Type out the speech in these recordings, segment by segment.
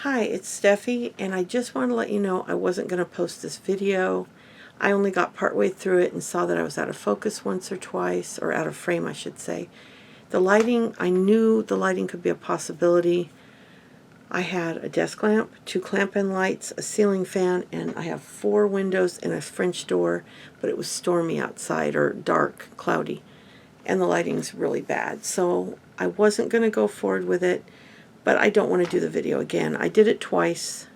Hi, it's Steffi, and I just want to let you know I wasn't going to post this video. I only got partway through it and saw that I was out of focus once or twice, or out of frame I should say. The lighting, I knew the lighting could be a possibility. I had a desk lamp, 2 clamp end lights, a ceiling fan, and I have 4 windows and a French door, but it was stormy outside, or dark, cloudy, and the lighting's really bad. So I wasn't going to go forward with it. But I don't want to do the video again. I did it twice.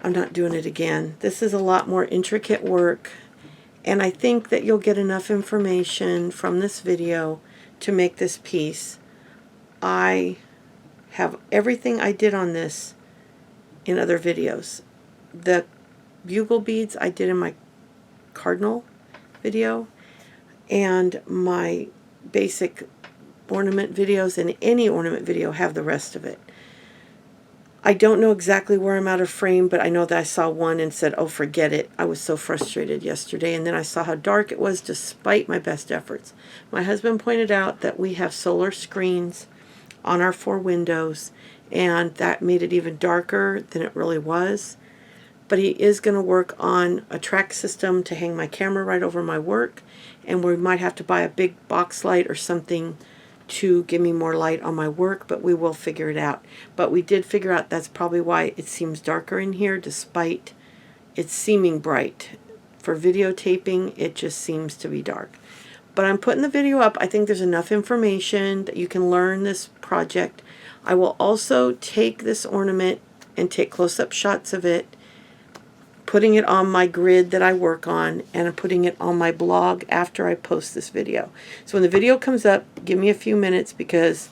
I'm not doing it again. This is a lot more intricate work, and I think that you'll get enough information from this video to make this piece. I have everything I did on this in other videos. The bugle beads I did in my cardinal video, and my basic ornament videos, and any ornament video have the rest of it. I don't know exactly where I'm out of frame, but I know that I saw one and said, oh, forget it. I was so frustrated yesterday, and then I saw how dark it was despite my best efforts. My husband pointed out that we have solar screens on our 4 windows, and that made it even darker than it really was. But he is going to work on a track system to hang my camera right over my work, and we might have to buy a big box light or something to give me more light on my work, but we will figure it out. But we did figure out that's probably why it seems darker in here despite it seeming bright. For videotaping, it just seems to be dark. But I'm putting the video up. I think there's enough information that you can learn this project. I will also take this ornament and take close-up shots of it, putting it on my grid that I work on, and I'm putting it on my blog after I post this video. So when the video comes up, give me a few minutes, because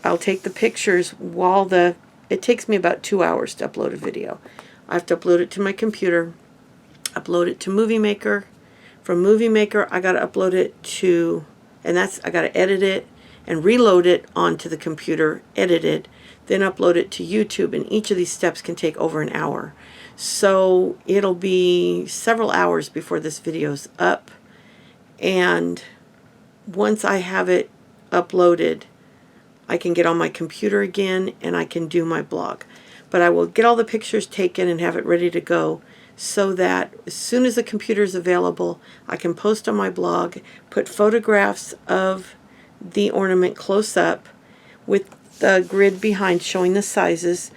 I'll take the pictures while it takes me about 2 hours to upload a video. I have to upload it to my computer, upload it to Movie Maker. From Movie Maker, I got to upload it to, I got to edit it and reload it onto the computer, edit it, then upload it to YouTube, and each of these steps can take over an hour. So it'll be several hours before this video's up, and once I have it uploaded, I can get on my computer again and I can do my blog. But I will get all the pictures taken and have it ready to go, so that as soon as the computer is available, I can post on my blog, put photographs of the ornament close up with the grid behind showing the sizes,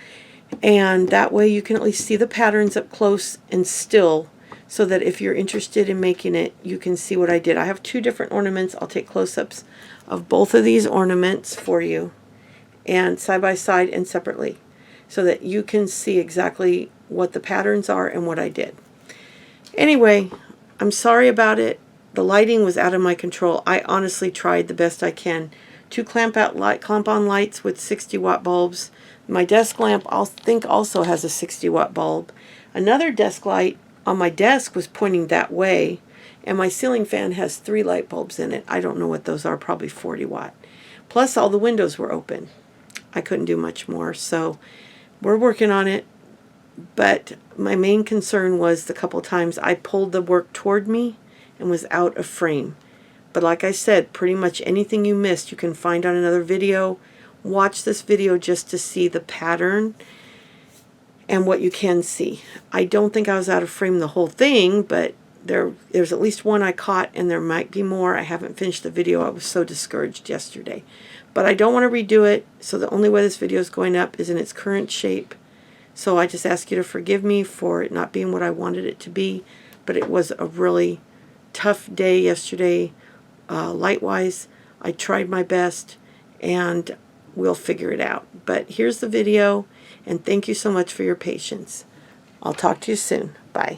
and that way you can at least see the patterns up close and still, so that if you're interested in making it, you can see what I did. I have 2 different ornaments. I'll take close-ups of both of these ornaments for you, and side by side and separately, so that you can see exactly what the patterns are and what I did. Anyway, I'm sorry about it. The lighting was out of my control. I honestly tried the best I can. 2 clamp-on lights with 60-watt bulbs. My desk lamp, I think, also has a 60-watt bulb. Another desk light on my desk was pointing that way, and my ceiling fan has 3 light bulbs in it. I don't know what those are, probably 40-watt. Plus, all the windows were open. I couldn't do much more, so we're working on it. But my main concern was the couple times I pulled the work toward me and was out of frame. But like I said, pretty much anything you missed you can find on another video. Watch this video just to see the pattern and what you can see. I don't think I was out of frame the whole thing, but there's at least one I caught, and there might be more. I haven't finished the video. I was so discouraged yesterday. But I don't want to redo it, so the only way this video is going up is in its current shape. So I just ask you to forgive me for it not being what I wanted it to be, but it was a really tough day yesterday, light-wise. I tried my best, and we'll figure it out. But here's the video, and thank you so much for your patience. I'll talk to you soon. Bye.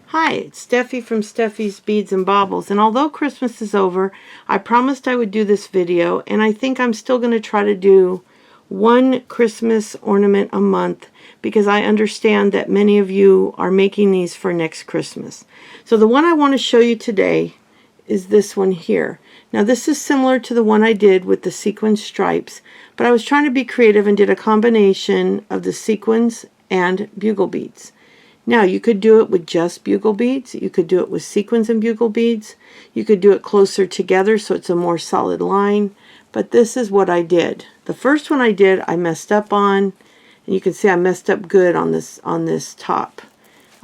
Hi, it's Steffi from Steffi's Beads and Baubles, and although Christmas is over, I promised I would do this video, and I think I'm still going to try to do 1 Christmas ornament a month, because I understand that many of you are making these for next Christmas. So the one I want to show you today is this one here. Now this is similar to the one I did with the sequin stripes, but I was trying to be creative and did a combination of the sequins and bugle beads. Now you could do it with just bugle beads, you could do it with sequins and bugle beads, you could do it closer together so it's a more solid line, but this is what I did. The first one I did I messed up on, And you can see I messed up good on this top.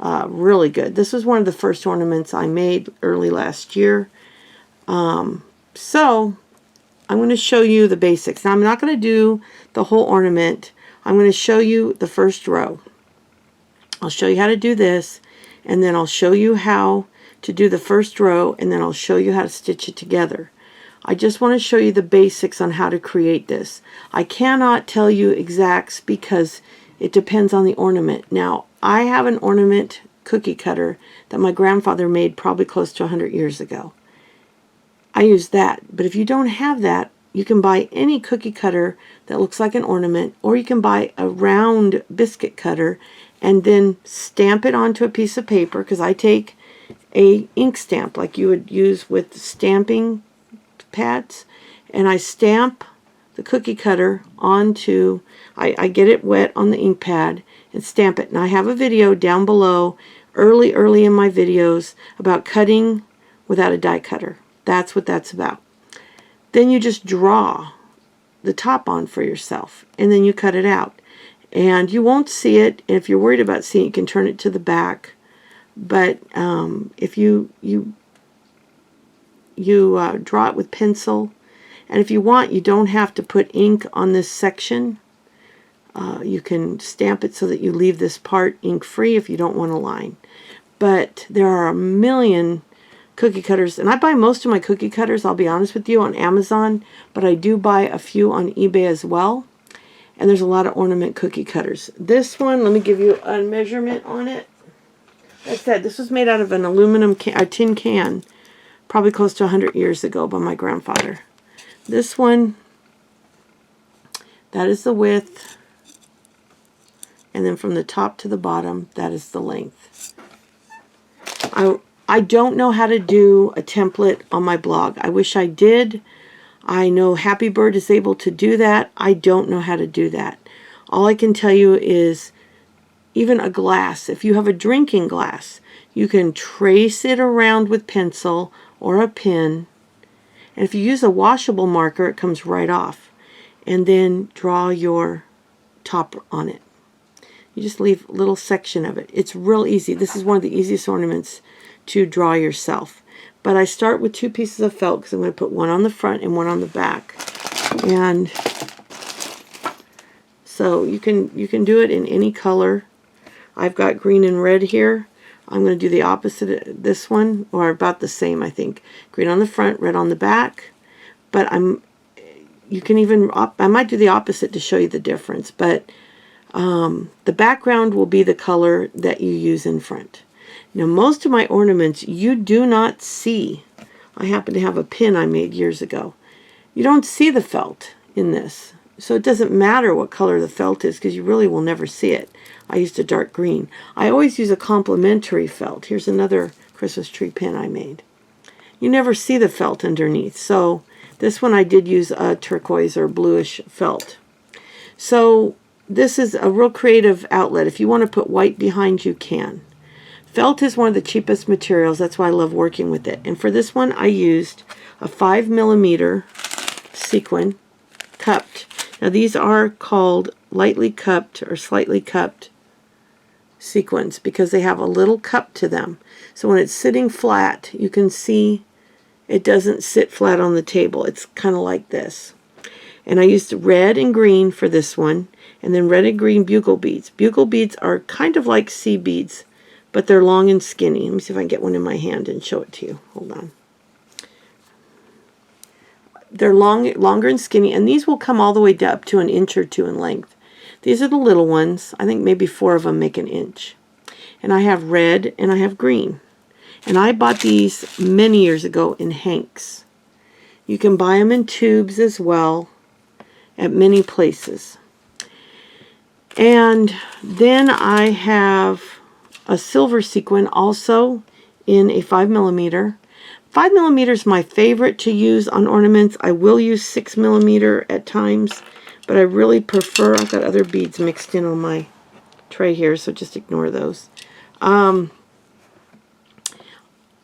Really good. This was one of the first ornaments I made early last year. So I'm going to show you the basics. Now I'm not going to do the whole ornament. I'm going to show you the first row. I'll show you how to do this, and then I'll show you how to do the first row, and then I'll show you how to stitch it together. I just want to show you the basics on how to create this. I cannot tell you exacts because it depends on the ornament. Now, I have an ornament cookie cutter that my grandfather made probably close to 100 years ago. I use that, but if you don't have that, you can buy any cookie cutter that looks like an ornament, or you can buy a round biscuit cutter and then stamp it onto a piece of paper, because I take a ink stamp like you would use with stamping pads, and I stamp the cookie cutter onto, I get it wet on the ink pad and stamp it. And I have a video down below, early in my videos, about cutting without a die cutter. That's what that's about. Then you just draw the top on for yourself, and then you cut it out. And you won't see it. If you're worried about seeing it, you can turn it to the back. But if you draw it with pencil, and if you want, you don't have to put ink on this section. You can stamp it so that you leave this part ink free if you don't want a line. But there are a million cookie cutters, and I buy most of my cookie cutters, I'll be honest with you, on Amazon, but I do buy a few on eBay as well. And there's a lot of ornament cookie cutters. This one, let me give you a measurement on it. Like I said, this was made out of an aluminum tin can, probably close to 100 years ago by my grandfather. This one, that is the width, and then from the top to the bottom, that is the length. I don't know how to do a template on my blog. I wish I did. I know Happy Bird is able to do that. I don't know how to do that. All I can tell you is, even a glass, if you have a drinking glass, you can trace it around with pencil or a pen. And if you use a washable marker, it comes right off. And then draw your top on it. You just leave a little section of it. It's real easy. This is one of the easiest ornaments to draw yourself. But I start with 2 pieces of felt, because I'm going to put one on the front and one on the back. And so you can do it in any color. I've got green and red here. I'm going to do the opposite of this one, or about the same, I think. Green on the front, red on the back. But I might do the opposite to show you the difference. But the background will be the color that you use in front. Now, most of my ornaments you do not see. I happen to have a pin I made years ago. You don't see the felt in this. So it doesn't matter what color the felt is, because you really will never see it. I used a dark green. I always use a complementary felt. Here's another Christmas tree pin I made. You never see the felt underneath. So this one I did use a turquoise or bluish felt. So this is a real creative outlet. If you want to put white behind, you can. Felt is one of the cheapest materials. That's why I love working with it. And for this one, I used a 5mm sequin, cupped. Now these are called lightly cupped or slightly cupped sequins because they have a little cup to them. So when it's sitting flat, you can see it doesn't sit flat on the table. It's kind of like this. And I used red and green for this one, and then red and green bugle beads. Bugle beads are kind of like sea beads, but they're long and skinny. Let me see if I can get one in my hand and show it to you. Hold on. They're longer and skinny, and these will come all the way up to 1 inch or 2 in length. These are the little ones. I think maybe 4 of them make 1 inch. And I have red and I have green. And I bought these many years ago in hanks. You can buy them in tubes as well at many places. And then I have a silver sequin also in a 5mm. 5mm is my favorite to use on ornaments. I will use 6mm at times, but I really prefer, I've got other beads mixed in on my tray here, so just ignore those.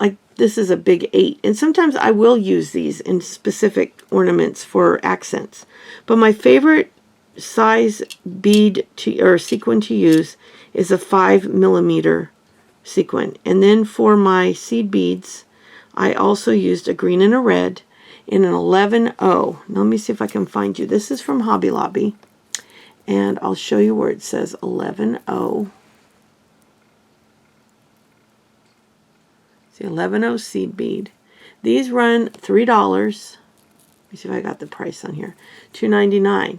Like this is a big 8, and sometimes I will use these in specific ornaments for accents. But my favorite size bead to, or sequin to use is a 5mm sequin. And then for my seed beads, I also used a green and a red in an 11-0. Now let me see if I can find you. This is from Hobby Lobby, and I'll show you where it says 11-0. See, 11-0 seed bead. These run $3. Let me see if I got the price on here. $2.99.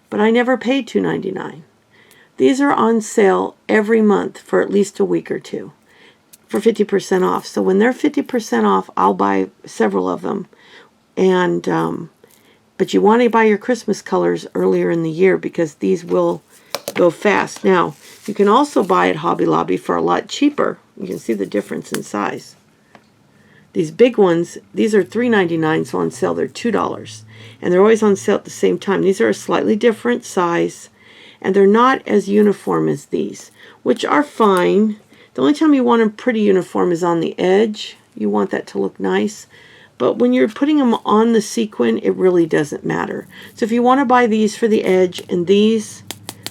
But I never paid $2.99. These are on sale every month for at least a week or two for 50% off. So when they're 50% off, I'll buy several of them. And but you want to buy your Christmas colors earlier in the year because these will go fast. Now, you can also buy at Hobby Lobby for a lot cheaper. You can see the difference in size. These big ones, these are $3.99, so on sale they're $2. And they're always on sale at the same time. These are a slightly different size, and they're not as uniform as these, which are fine. The only time you want them pretty uniform is on the edge. You want that to look nice. But when you're putting them on the sequin, it really doesn't matter. So if you want to buy these for the edge and these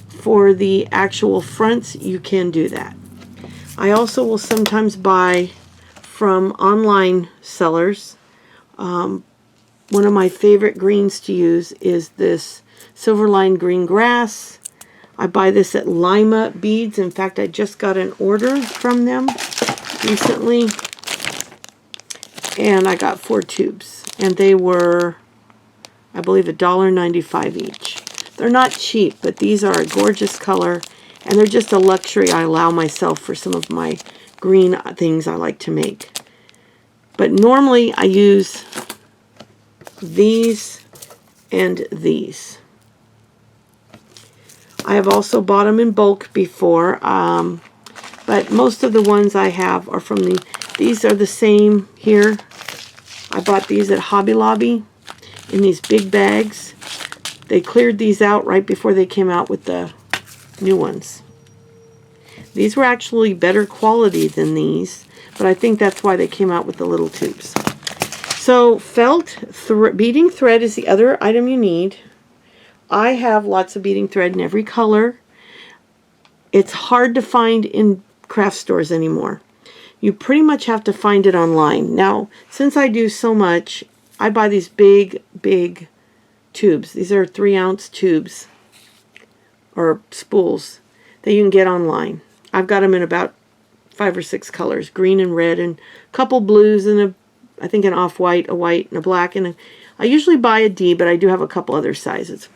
for the actual fronts, you can do that. I also will sometimes buy from online sellers. One of my favorite greens to use is this Silverline Green Grass. I buy this at Lima Beads. In fact, I just got an order from them recently, and I got 4 tubes, and they were, I believe, $1.95 each. They're not cheap, but these are a gorgeous color, and they're just a luxury I allow myself for some of my green things I like to make. But normally I use these and these. I have also bought them in bulk before, but most of the ones I have are from these are the same here. I bought these at Hobby Lobby in these big bags. They cleared these out right before they came out with the new ones. These were actually better quality than these, but I think that's why they came out with the little tubes. So felt beading thread is the other item you need. I have lots of beading thread in every color. It's hard to find in craft stores anymore. You pretty much have to find it online. Now, since I do so much, I buy these big tubes. These are 3-ounce tubes or spools that you can get online. I've got them in about 5 or 6 colors, green and red, and a couple blues, and I think an off-white, a white, and a black. And I usually buy a D, but I do have a couple other sizes.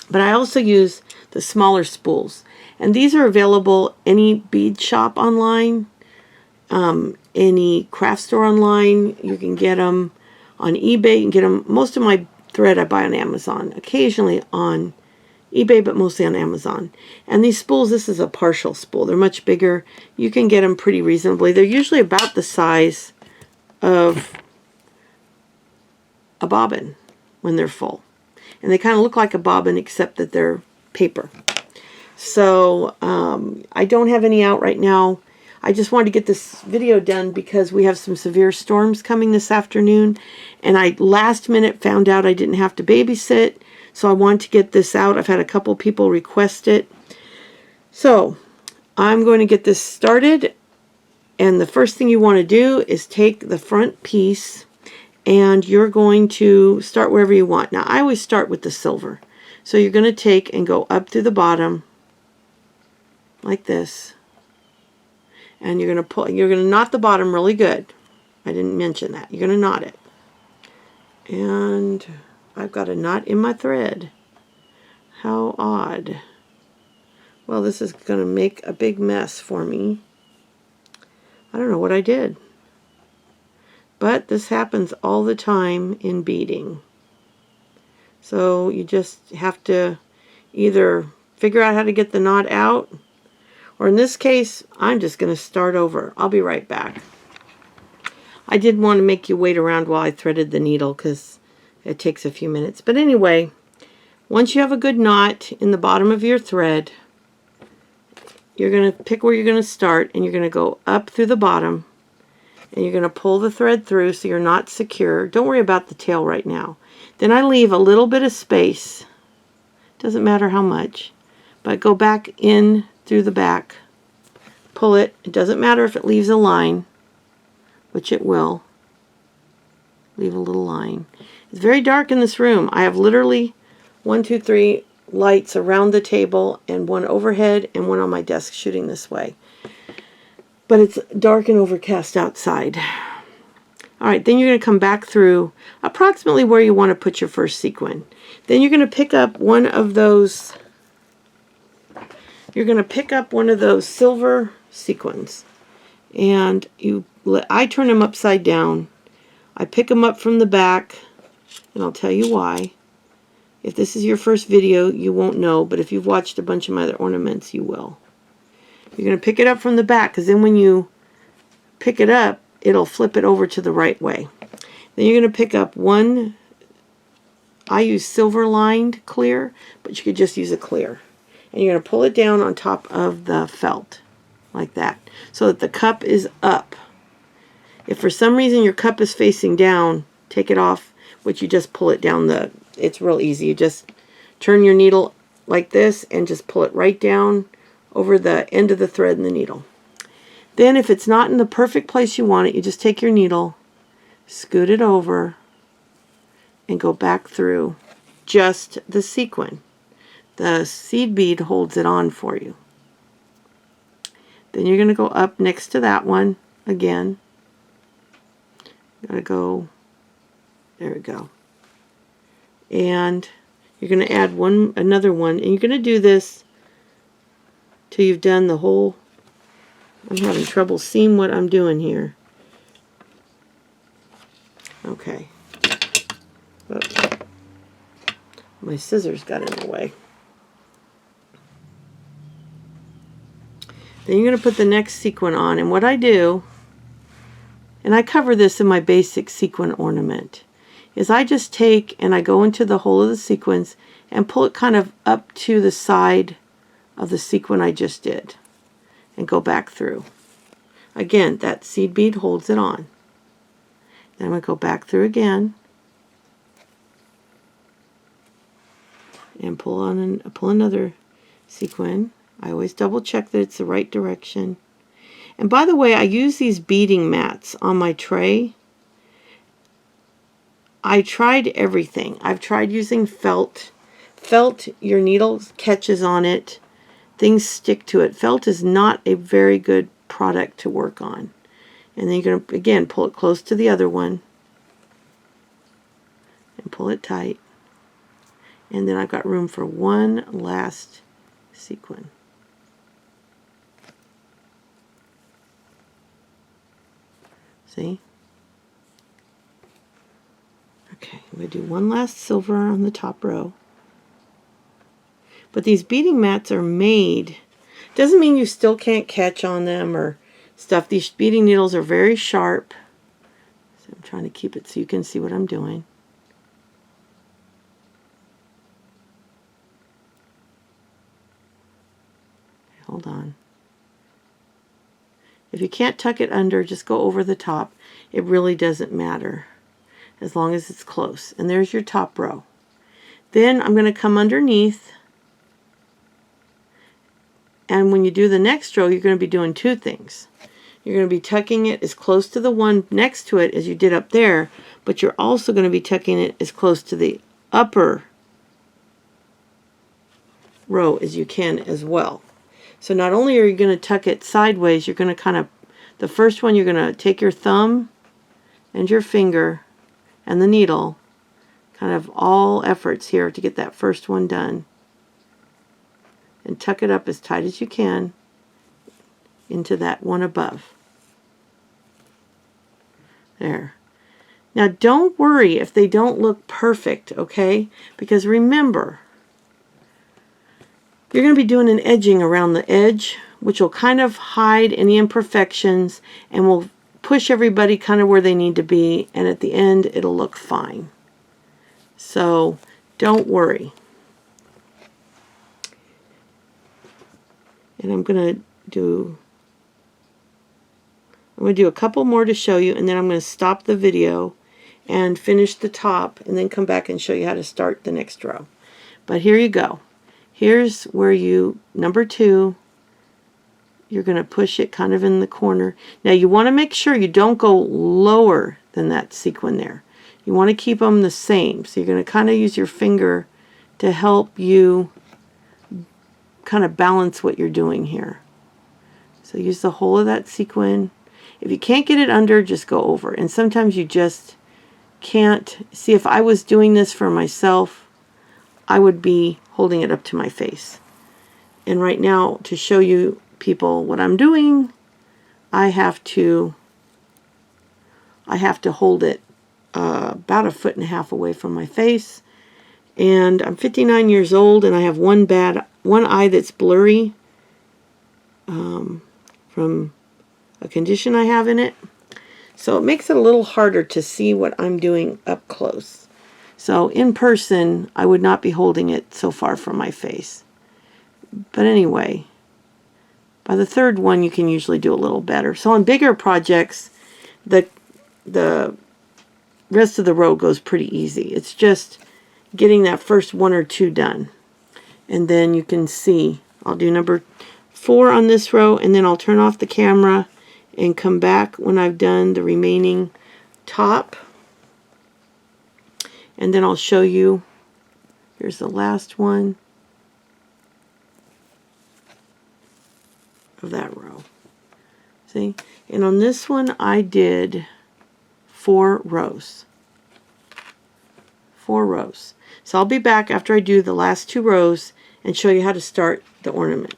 But I also use the smaller spools. And these are available any bead shop online, any craft store online. You can get them on eBay. You can get them. Most of my thread I buy on Amazon, occasionally on eBay, but mostly on Amazon. And these spools, this is a partial spool. They're much bigger. You can get them pretty reasonably. They're usually about the size of a bobbin when they're full. And they kind of look like a bobbin except that they're paper. So I don't have any out right now. I just wanted to get this video done because we have some severe storms coming this afternoon. And I last minute found out I didn't have to babysit. So I want to get this out. I've had a couple people request it. So I'm going to get this started. And the first thing you want to do is take the front piece and you're going to start wherever you want. Now I always start with the silver. So you're going to take and go up through the bottom like this. And you're going to pull, you're going to knot the bottom really good. I didn't mention that. You're going to knot it. And I've got a knot in my thread. How odd. Well, this is going to make a big mess for me. I don't know what I did. But this happens all the time in beading. So you just have to either figure out how to get the knot out, or in this case, I'm just going to start over. I'll be right back. I did want to make you wait around while I threaded the needle because it takes a few minutes. But anyway, once you have a good knot in the bottom of your thread, you're going to pick where you're going to start, and you're going to go up through the bottom, and you're going to pull the thread through so you're not secure. Don't worry about the tail right now. Then I leave a little bit of space Doesn't matter how much. But go back in through the back. Pull it. It doesn't matter if it leaves a line, which it will. Leave a little line. It's very dark in this room. I have literally 1, 2, 3 lights around the table and one overhead and one on my desk shooting this way. But it's dark and overcast outside. All right, then you're going to come back through approximately where you want to put your first sequin. Then you're going to pick up one of those, silver sequins. And I turn them upside down. I pick them up from the back, and I'll tell you why. If this is your first video, you won't know, but if you've watched a bunch of my other ornaments, you will. You're going to pick it up from the back, because then when you pick it up, it'll flip it over to the right way. Then you're going to pick up one, I use silver lined clear, but you could just use a clear. And you're going to pull it down on top of the felt, like that, so that the cup is up. If for some reason your cup is facing down, take it off, which you just pull it down it's real easy. You just turn your needle like this and just pull it right down over the end of the thread in the needle. Then if it's not in the perfect place you want it, you just take your needle, scoot it over, and go back through just the sequin. The seed bead holds it on for you. Then you're going to go up next to that one again. Gotta go, there we go. And you're going to add another one, and you're going to do this till you've done the whole. I'm having trouble seeing what I'm doing here. Okay. Oops. My scissors got in the way. Then you're going to put the next sequin on, and what I do, and I cover this in my basic sequin ornament, is I just take and I go into the hole of the sequins and pull it kind of up to the side of the sequin I just did and go back through. Again, that seed bead holds it on. Then I'm going to go back through again and pull another sequin. I always double check that it's the right direction. And by the way, I use these beading mats on my tray. I tried everything. I've tried using felt. Felt, your needle catches on it. Things stick to it. Felt is not a very good product to work on. And then you're going to, again, pull it close to the other one. And pull it tight. And then I've got room for one last sequin. See? Okay, I'm going to do one last silver on the top row. But these beading mats are made. Doesn't mean you still can't catch on them or stuff. These beading needles are very sharp. So I'm trying to keep it so you can see what I'm doing. Hold on. If you can't tuck it under, just go over the top. It really doesn't matter as long as it's close. And there's your top row. Then I'm going to come underneath. And when you do the next row, you're going to be doing two things. You're going to be tucking it as close to the one next to it as you did up there, but you're also going to be tucking it as close to the upper row as you can as well. So not only are you going to tuck it sideways, you're going to kind of, the first one you're going to take your thumb and your finger and the needle, kind of all efforts here to get that first one done. And tuck it up as tight as you can into that one above. There. Now don't worry if they don't look perfect, okay? Because remember, you're going to be doing an edging around the edge, which will kind of hide any imperfections and will push everybody kind of where they need to be, and at the end it'll look fine. So don't worry. And I'm going to do a couple more to show you, and then I'm going to stop the video and finish the top and then come back and show you how to start the next row. But here you go. Here's where you, number 2, you're going to push it kind of in the corner. Now you want to make sure you don't go lower than that sequin there. You want to keep them the same. So you're going to kind of use your finger to help you kind of balance what you're doing here. So use the whole of that sequin. If you can't get it under, just go over. And sometimes you just can't. See, if I was doing this for myself, I would be holding it up to my face. And right now, to show you people what I'm doing, I have to hold it about 1.5 feet away from my face. And I'm 59 years old, and I have one eye that's blurry from a condition I have in it. So it makes it a little harder to see what I'm doing up close. So in person, I would not be holding it so far from my face. But anyway, by the 3rd one, you can usually do a little better. So on bigger projects, the rest of the row goes pretty easy. It's just getting that first 1 or 2 done. And then you can see, I'll do number 4 on this row, and then I'll turn off the camera and come back when I've done the remaining top. And then I'll show you, here's the last one of that row. See? And on this one, I did 4 rows. 4 rows. So I'll be back after I do the last 2 rows and show you how to start the ornament.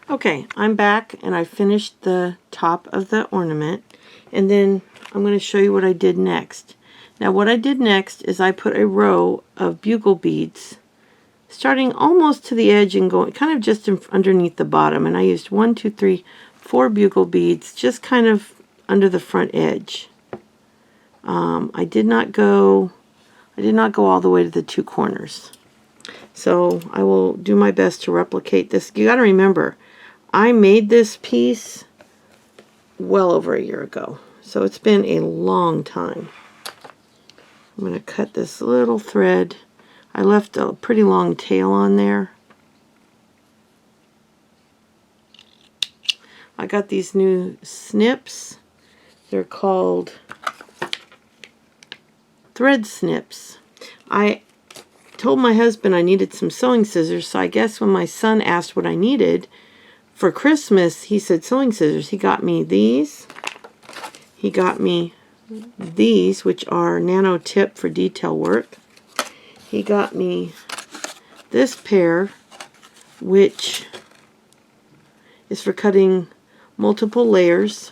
Okay, I'm back and I finished the top of the ornament, and then I'm going to show you what I did next. Now what I did next is I put a row of bugle beads starting almost to the edge and going kind of just underneath the bottom, and I used 1, 2, 3, 4 bugle beads just kind of under the front edge. I did not go all the way to the 2 corners. So I will do my best to replicate this. You got to remember, I made this piece well over a year ago. So it's been a long time. I'm going to cut this little thread. I left a pretty long tail on there. I got these new snips. They're called thread snips. I told my husband I needed some sewing scissors, so I guess when my son asked what I needed for Christmas, he said sewing scissors. He got me these. He got me these, which are nano tip for detail work. He got me this pair, which is for cutting multiple layers.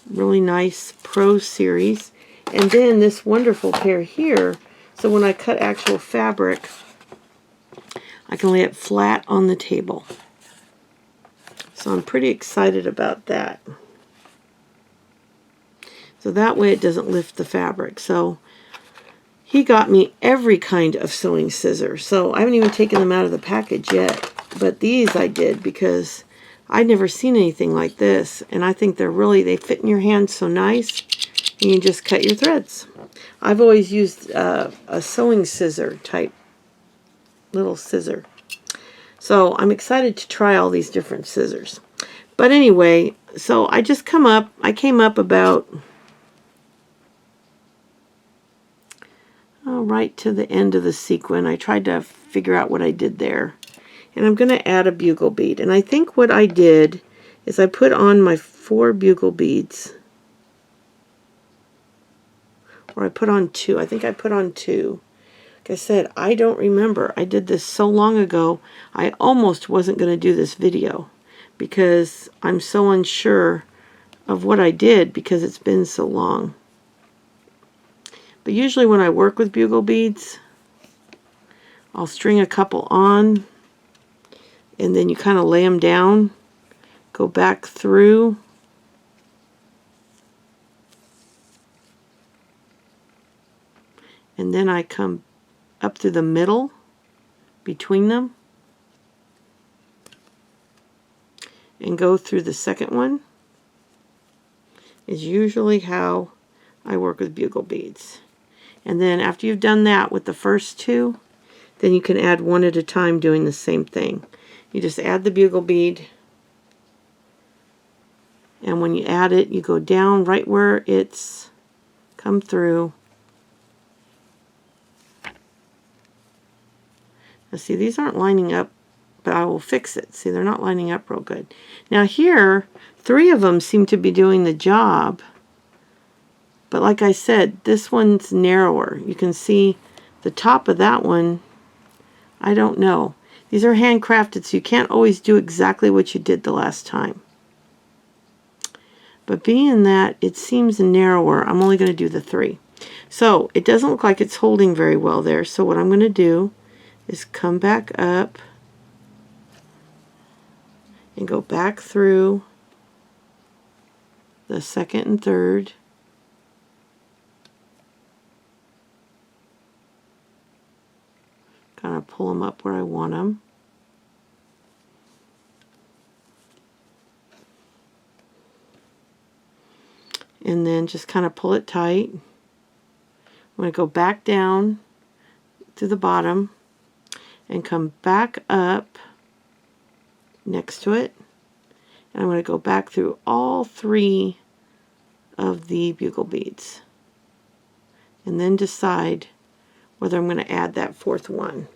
Really nice Pro Series. And then this wonderful pair here, so when I cut actual fabric, I can lay it flat on the table. So I'm pretty excited about that. So that way it doesn't lift the fabric. So he got me every kind of sewing scissor. So I haven't even taken them out of the package yet. But these I did because I'd never seen anything like this. And I think they fit in your hand so nice. You can just cut your threads. I've always used a sewing scissor type little scissor. So I'm excited to try all these different scissors. But anyway, so I came up about right to the end of the sequin. I tried to figure out what I did there. And I'm going to add a bugle bead. And I think what I did is I put on my 4 bugle beads. Or I put on 2. I think I put on 2. Like I said, I don't remember. I did this so long ago, I almost wasn't going to do this video because I'm so unsure of what I did because it's been so long. But usually when I work with bugle beads, I'll string a couple on, and then you kind of lay them down, go back through, and then I come up through the middle between them and go through the second one. Is usually how I work with bugle beads. And then after you've done that with the first 2, then you can add one at a time doing the same thing. You just add the bugle bead, and when you add it, you go down right where it's come through. Now see, these aren't lining up, but I will fix it. See, they're not lining up real good. Now here, 3 of them seem to be doing the job, but like I said, this one's narrower. You can see the top of that one, I don't know. These are handcrafted, so you can't always do exactly what you did the last time. But being that it seems narrower, I'm only going to do the 3. So it doesn't look like it's holding very well there. So what I'm going to do is come back up and go back through the second and third. Kind of pull them up where I want them. And then just kind of pull it tight. I'm going to go back down to the bottom and come back up next to it. And I'm going to go back through all 3 of the bugle beads. And then decide whether I'm going to add that 4th one.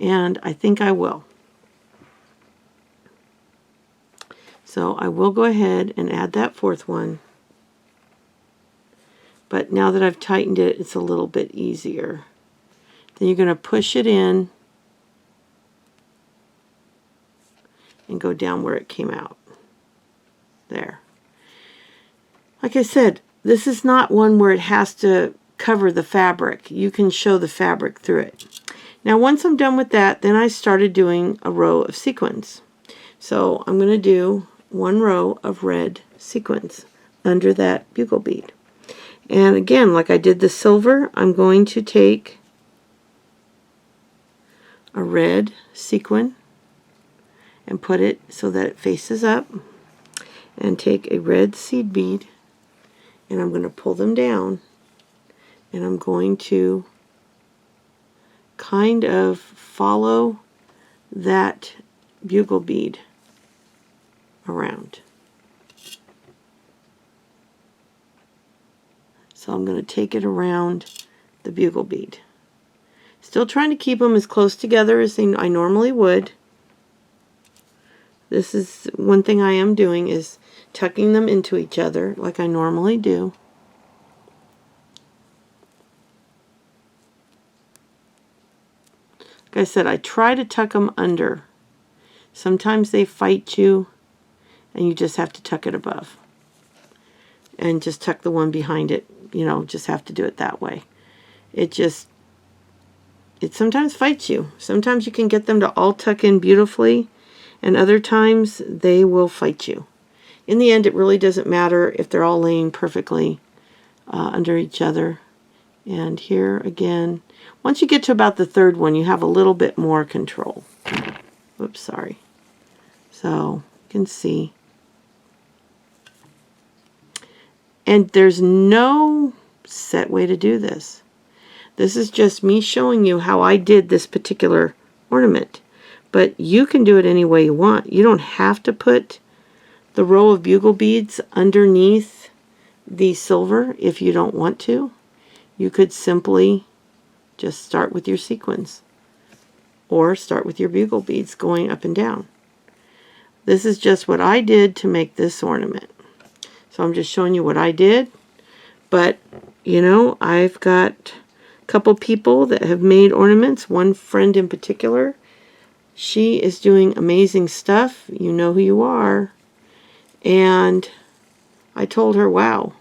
And I think I will. So I will go ahead and add that 4th one. But now that I've tightened it, it's a little bit easier. Then you're going to push it in and go down where it came out. There. Like I said, this is not one where it has to cover the fabric. You can show the fabric through it. Now once I'm done with that, then I started doing a row of sequins. So I'm going to do 1 row of red sequins under that bugle bead. And again, like I did the silver, I'm going to take a red sequin and put it so that it faces up, and take a red seed bead, and I'm going to pull them down, and I'm going to kind of follow that bugle bead around. So I'm going to take it around the bugle bead. Still trying to keep them as close together as I normally would. This is one thing I am doing, is tucking them into each other like I normally do. Like I said, I try to tuck them under. Sometimes they fight you, and you just have to tuck it above. And just tuck the one behind it. You know, just have to do it that way. It sometimes fights you. Sometimes you can get them to all tuck in beautifully, and other times they will fight you. In the end, it really doesn't matter if they're all laying perfectly under each other. And here again, once you get to about the 3rd one, you have a little bit more control. Oops, sorry. So you can see. And there's no set way to do this. This is just me showing you how I did this particular ornament. But you can do it any way you want. You don't have to put the row of bugle beads underneath the silver if you don't want to. You could simply just start with your sequins, or start with your bugle beads going up and down. This is just what I did to make this ornament. So I'm just showing you what I did. But, you know, I've got a couple people that have made ornaments. One friend in particular. She is doing amazing stuff. You know who you are. And I told her, wow,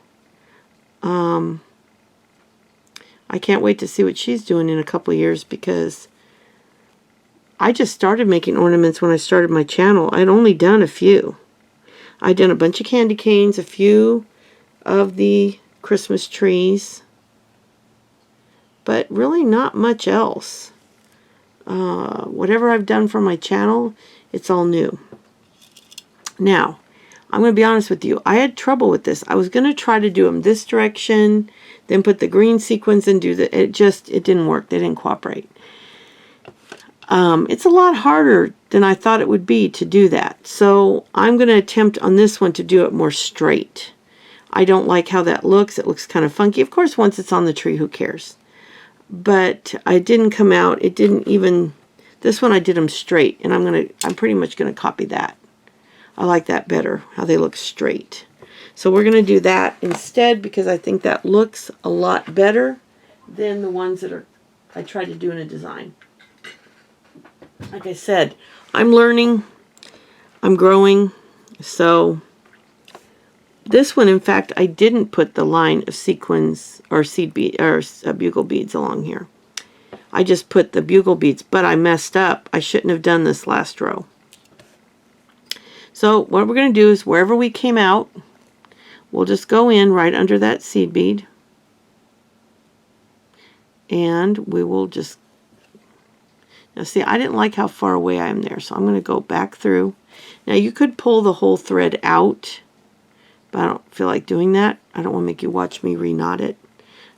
I can't wait to see what she's doing in a couple of years, because I just started making ornaments when I started my channel. I'd only done a few. I'd done a bunch of candy canes, a few of the Christmas trees, but really not much else. Whatever I've done for my channel, it's all new. Now, I'm going to be honest with you. I had trouble with this. I was going to try to do them this direction, then put the green sequins and do the, it didn't work. They didn't cooperate. It's a lot harder than I thought it would be to do that. So I'm going to attempt on this one to do it more straight. I don't like how that looks. It looks kind of funky. Of course, once it's on the tree, who cares? But I didn't come out. It didn't even, this one I did them straight, and I'm pretty much going to copy that. I like that better, how they look straight. So we're going to do that instead because I think that looks a lot better than the ones that I tried to do in a design. Like I said, I'm learning, I'm growing, so this one, in fact, I didn't put the line of sequins or seed bead or bugle beads along here. I just put the bugle beads, but I messed up. I shouldn't have done this last row. So what we're going to do is wherever we came out, we'll just go in right under that seed bead, and we will just, now see, I didn't like how far away I am there, so I'm going to go back through. Now you could pull the whole thread out, but I don't feel like doing that. I don't want to make you watch me re-knot it.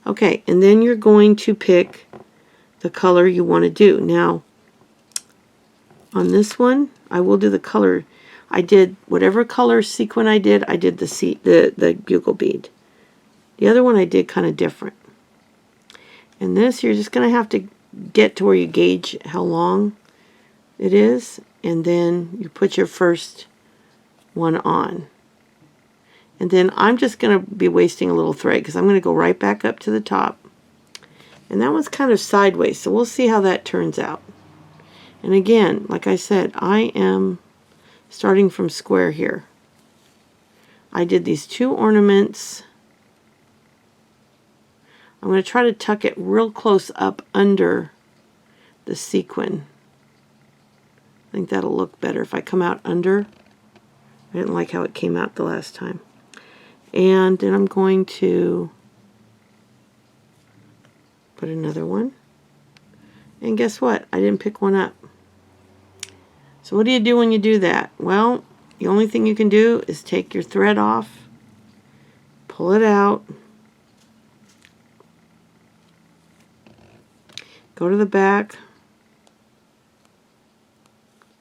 Okay, and then you're going to pick the color you want to do. Now, on this one, I will do the color. I did whatever color sequin I did the bugle bead. The other one I did kind of different. And this, you're just going to have to get to where you gauge how long it is, and then you put your first one on. And then I'm just going to be wasting a little thread because I'm going to go right back up to the top. And that one's kind of sideways, so we'll see how that turns out. And again, like I said, I am starting from square here. I did these 2 ornaments. I'm going to try to tuck it real close up under the sequin. I think that'll look better if I come out under. I didn't like how it came out the last time. And then I'm going to put another one. And guess what? I didn't pick one up. So what do you do when you do that? Well, the only thing you can do is take your thread off, pull it out, go to the back,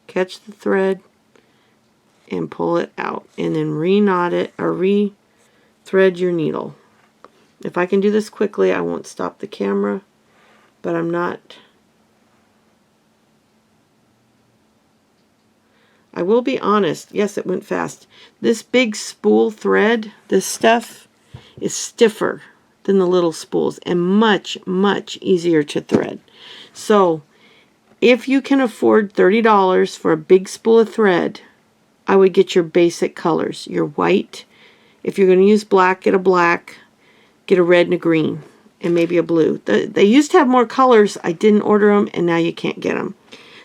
catch the thread, and pull it out, and then re-knot it or re-thread your needle. If I can do this quickly, I won't stop the camera, but I'm not. I will be honest, yes, it went fast. This big spool thread, this stuff, is stiffer than the little spools and much, much easier to thread. So if you can afford $30 for a big spool of thread, I would get your basic colors. Your white. If you're going to use black, get a black. Get a red and a green. And maybe a blue. They used to have more colors. I didn't order them, and now you can't get them.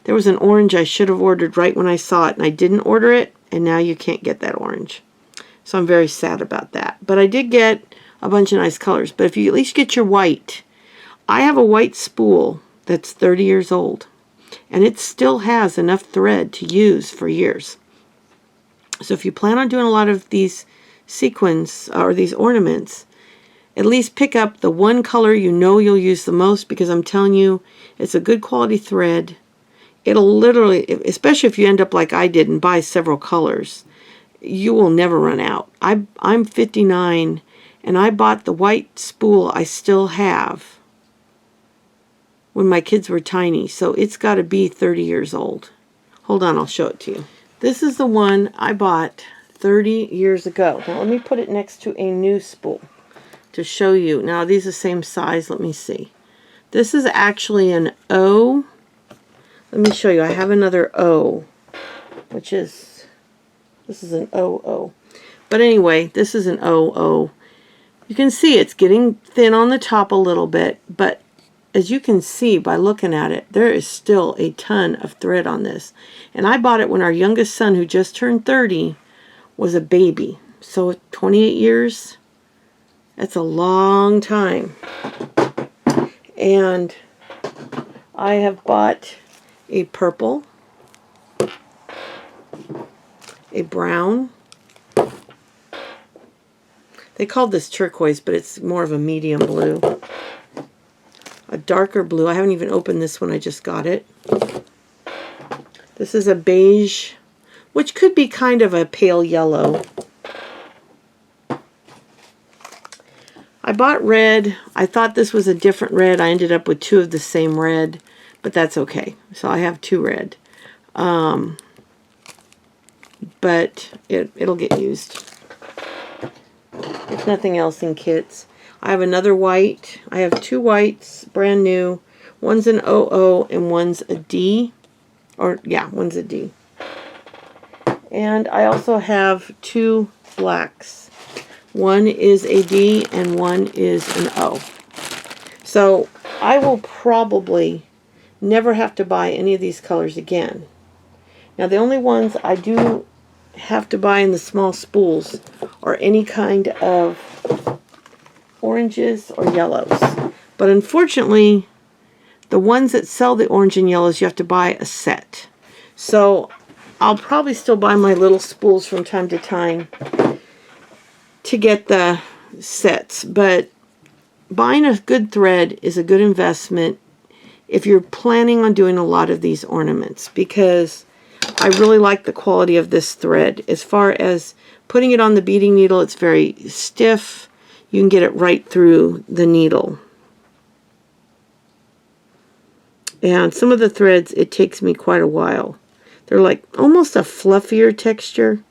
There was an orange I should have ordered right when I saw it, and I didn't order it, and now you can't get that orange. So I'm very sad about that. But I did get a bunch of nice colors. But if you at least get your white. I have a white spool that's 30 years old, and it still has enough thread to use for years. So if you plan on doing a lot of these sequins or these ornaments, at least pick up the one color you know you'll use the most, because I'm telling you, it's a good quality thread. It'll literally, especially if you end up like I did and buy several colors, you will never run out. I'm 59, and I bought the white spool I still have when my kids were tiny, so it's got to be 30 years old. Hold on, I'll show it to you. This is the one I bought 30 years ago. Now let me put it next to a new spool to show you. Now these are the same size. Let me see. This is actually an O. Let me show you. I have another O, which is, this is an OO. But anyway, this is an OO. You can see it's getting thin on the top a little bit, but as you can see by looking at it, there is still a ton of thread on this. And I bought it when our youngest son, who just turned 30, was a baby. So 28 years, that's a long time. And I have bought a purple, a brown, They called this turquoise, but it's more of a medium blue. A darker blue. I haven't even opened this one. I just got it. This is a beige, which could be kind of a pale yellow. I bought red. I thought this was a different red. I ended up with 2 of the same red, but that's okay. So I have 2 red. But it'll get used. If nothing else in kits. I have another white. I have 2 whites, brand new. One's an OO and one's a D. Or, yeah, one's a D. And I also have 2 blacks. One is a D and one is an O. So I will probably never have to buy any of these colors again. Now the only ones I do have to buy in the small spools are any kind of oranges or yellows. But unfortunately, the ones that sell the orange and yellows, you have to buy a set. So I'll probably still buy my little spools from time to time to get the sets, but buying a good thread is a good investment if you're planning on doing a lot of these ornaments, because I really like the quality of this thread. As far as putting it on the beading needle, it's very stiff. You can get it right through the needle. And some of the threads, it takes me quite a while. They're like almost a fluffier texture.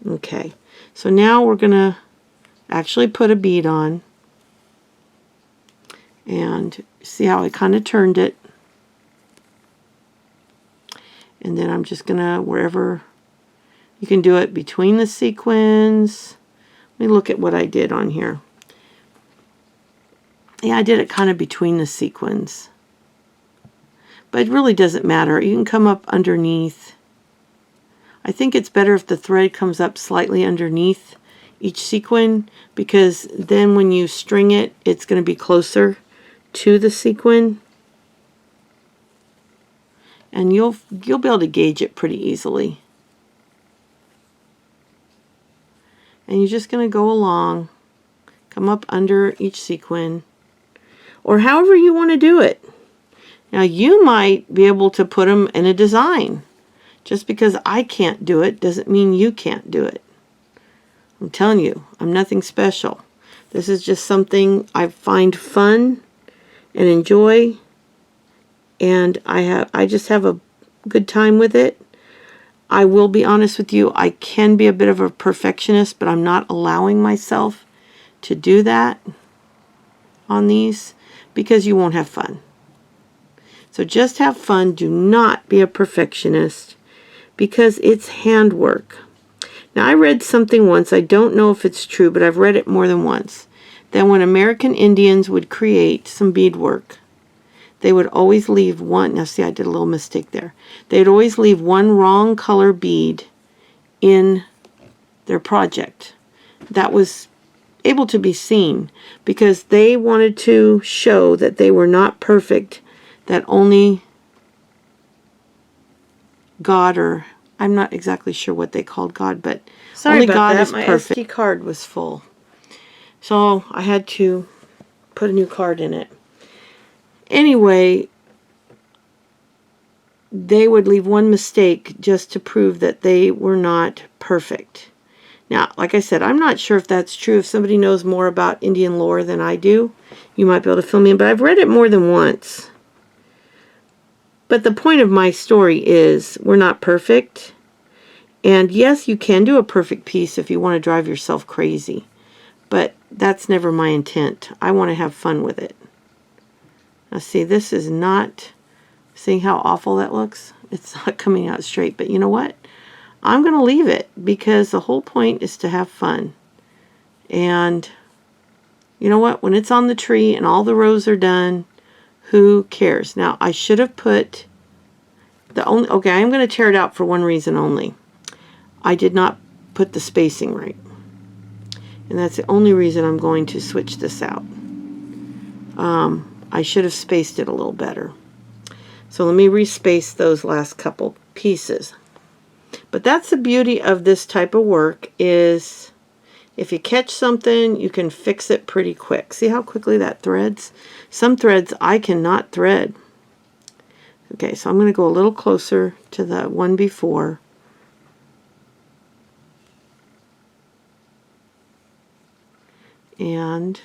Okay. So now we're going to actually put a bead on. And see how I kind of turned it. And then I'm just going to, wherever, you can do it between the sequins. Let me look at what I did on here. Yeah, I did it kind of between the sequins. But it really doesn't matter. You can come up underneath. I think it's better if the thread comes up slightly underneath each sequin, because then when you string it, it's going to be closer to the sequin. And you'll be able to gauge it pretty easily. And you're just going to go along, come up under each sequin, or however you want to do it. Now you might be able to put them in a design. Just because I can't do it doesn't mean you can't do it. I'm telling you, I'm nothing special. This is just something I find fun and enjoy, and I just have a good time with it. I will be honest with you, I can be a bit of a perfectionist, but I'm not allowing myself to do that on these because you won't have fun. So just have fun. Do not be a perfectionist, because it's handwork. Now I read something once, I don't know if it's true, but I've read it more than once, that when American Indians would create some beadwork, they would always leave one, now see I did a little mistake there, they'd always leave one wrong color bead in their project that was able to be seen, because they wanted to show that they were not perfect, that only God, or I'm not exactly sure what they called God, but sorry only about God that. Is my perfect. SD card was full, so I had to put a new card in it. Anyway, they would leave one mistake just to prove that they were not perfect. Now, like I said, I'm not sure if that's true. If somebody knows more about Indian lore than I do, you might be able to fill me in, but I've read it more than once. But the point of my story is we're not perfect. And yes, you can do a perfect piece if you want to drive yourself crazy. But that's never my intent. I want to have fun with it. Now see, this is not, seeing how awful that looks? It's not coming out straight. But you know what? I'm going to leave it, because the whole point is to have fun. And you know what? When it's on the tree and all the rows are done, who cares? Now, I should have put the only, okay, I'm going to tear it out for one reason only. I did not put the spacing right. And that's the only reason I'm going to switch this out. I should have spaced it a little better. So let me respace those last couple pieces. But that's the beauty of this type of work, is If you catch something, you can fix it pretty quick. See how quickly that threads? Some threads I cannot thread. Okay, so I'm going to go a little closer to the one before. And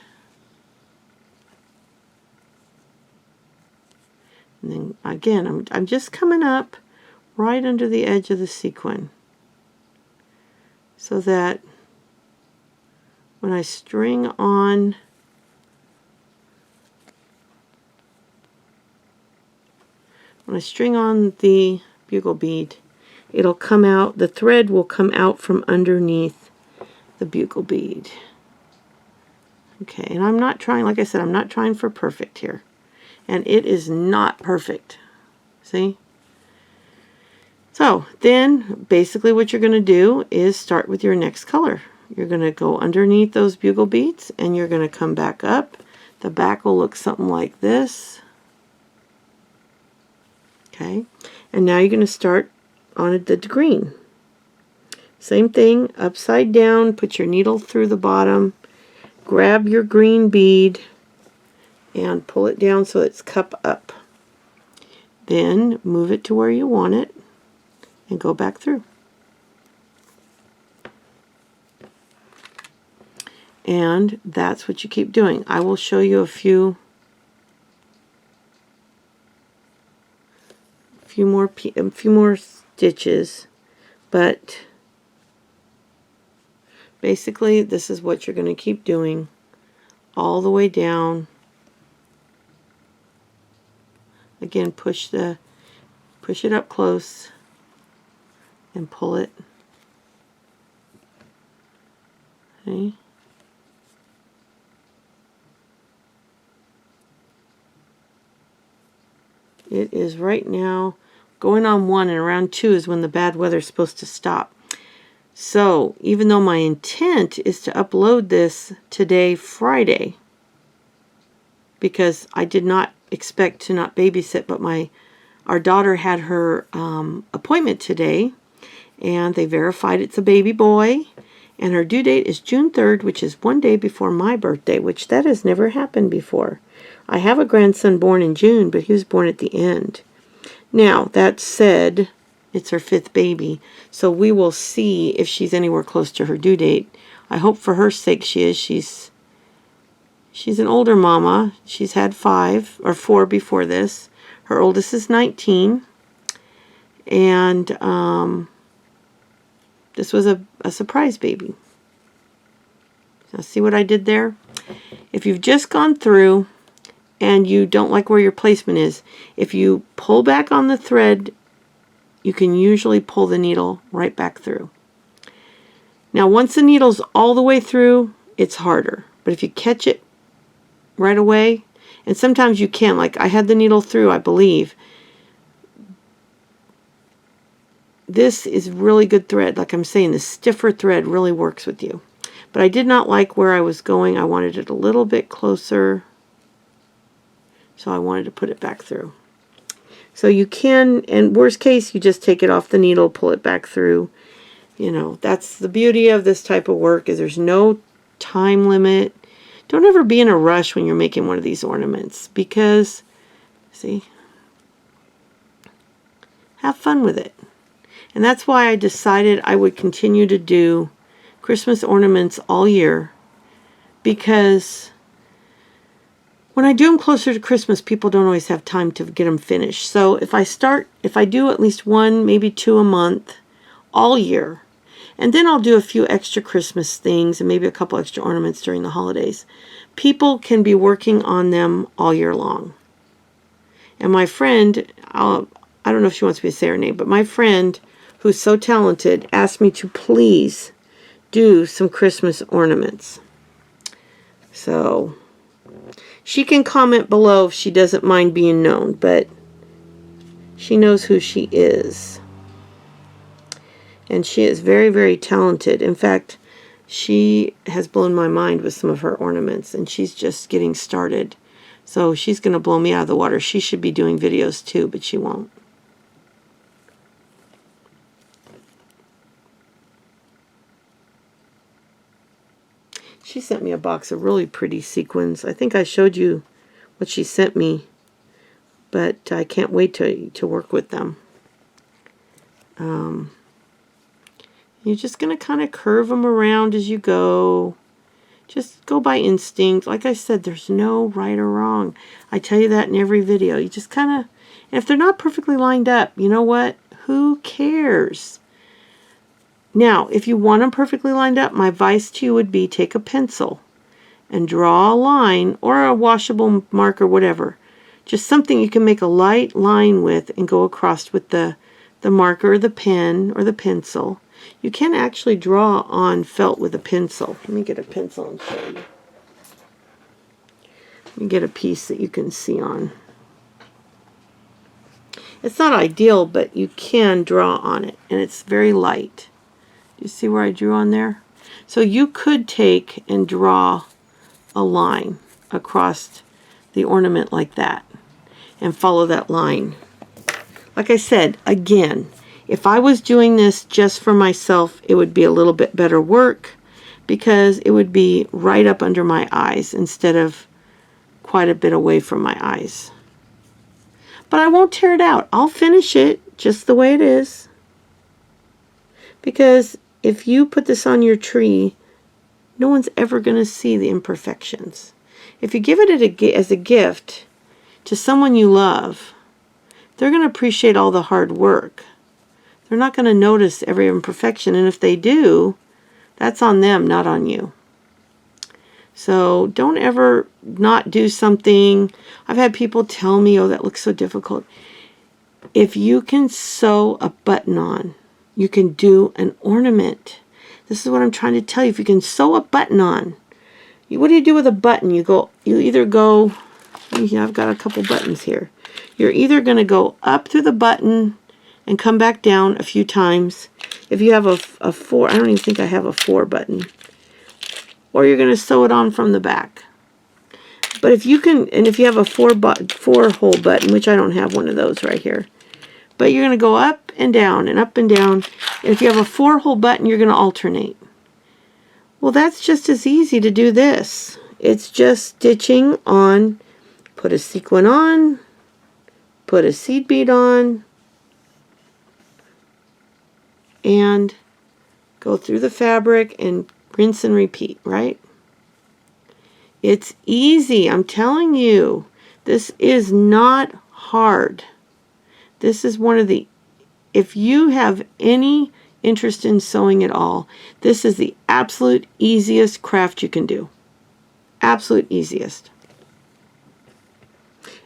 then again, I'm just coming up right under the edge of the sequin so that when I string on the bugle bead, it'll come out, the thread will come out from underneath the bugle bead. Okay, and I'm not trying, like I said, I'm not trying for perfect here. And it is not perfect. See? So then basically what you're going to do is start with your next color. You're going to go underneath those bugle beads and you're going to come back up. The back will look something like this. Okay, and now you're going to start on the green. Same thing, upside down, put your needle through the bottom, grab your green bead and pull it down so it's cup up. Then move it to where you want it and go back through. And that's what you keep doing. I will show you a few more stitches, but basically this is what you're going to keep doing all the way down. Again, push it up close and pull it. Okay. It is right now going on 1, and around 2 is when the bad weather is supposed to stop. So even though my intent is to upload this today, Friday, because I did not expect to not babysit, but our daughter had her appointment today, and they verified it's a baby boy, and her due date is June 3rd, which is one day before my birthday, which that has never happened before. I have a grandson born in June, but he was born at the end. Now, that said, it's her 5th baby, so we will see if she's anywhere close to her due date. I hope for her sake she is. She's an older mama. She's had 5 or 4 before this. Her oldest is 19. And this was a surprise baby. Now see what I did there? If you've just gone through and you don't like where your placement is, if you pull back on the thread, you can usually pull the needle right back through. Now once the needle's all the way through, it's harder. But if you catch it right away, and sometimes you can, like I had the needle through, I believe. This is really good thread. Like I'm saying, the stiffer thread really works with you. But I did not like where I was going. I wanted it a little bit closer, so I wanted to put it back through. So you can, in worst case, you just take it off the needle, pull it back through. You know, that's the beauty of this type of work, is there's no time limit. Don't ever be in a rush when you're making one of these ornaments, because, see, have fun with it. And that's why I decided I would continue to do Christmas ornaments all year, because when I do them closer to Christmas, people don't always have time to get them finished. So if I do at least 1, maybe 2 a month all year, and then I'll do a few extra Christmas things and maybe a couple extra ornaments during the holidays, people can be working on them all year long. And my friend, I don't know if she wants me to say her name, but my friend, who's so talented, asked me to please do some Christmas ornaments. So she can comment below if she doesn't mind being known, but she knows who she is. And she is very, very talented. In fact, she has blown my mind with some of her ornaments, and she's just getting started. So she's going to blow me out of the water. She should be doing videos too, but she won't. She sent me a box of really pretty sequins. I think I showed you what she sent me, but I can't wait to work with them. You're just going to kind of curve them around as you go. Just go by instinct. Like I said, there's no right or wrong. I tell you that in every video. You just kind of, if they're not perfectly lined up, you know what? Who cares? Now, if you want them perfectly lined up, my advice to you would be take a pencil and draw a line, or a washable marker, whatever. Just something you can make a light line with and go across with the marker or the pen or the pencil. You can actually draw on felt with a pencil. Let me get a pencil and show you. Let me get a piece that you can see on. It's not ideal, but you can draw on it, and it's very light. You see where I drew on there? So you could take and draw a line across the ornament like that and follow that line. Like I said, again, if I was doing this just for myself, it would be a little bit better work because it would be right up under my eyes instead of quite a bit away from my eyes. But I won't tear it out. I'll finish it just the way it is. Because if you put this on your tree, no one's ever going to see the imperfections. If you give it as a gift to someone you love, they're going to appreciate all the hard work. They're not going to notice every imperfection, and if they do, that's on them, not on you. So don't ever not do something. I've had people tell me, oh, that looks so difficult. If you can sew a button on, you can do an ornament. This is what I'm trying to tell you. If you can sew a button on, what do you do with a button? You either go, I've got a couple buttons here. You're either going to go up through the button and come back down a few times. If you have a 4, I don't even think I have a 4 button. Or you're going to sew it on from the back. But if you can, and if you have a 4-hole button, which I don't have one of those right here, but you're going to go up and down and up and down. And if you have a 4-hole button, you're going to alternate. Well, that's just as easy to do this. It's just stitching on, put a sequin on, put a seed bead on, and go through the fabric and rinse and repeat, right? It's easy, I'm telling you. This is not hard. This is one of the, if you have any interest in sewing at all, this is the absolute easiest craft you can do. Absolute easiest.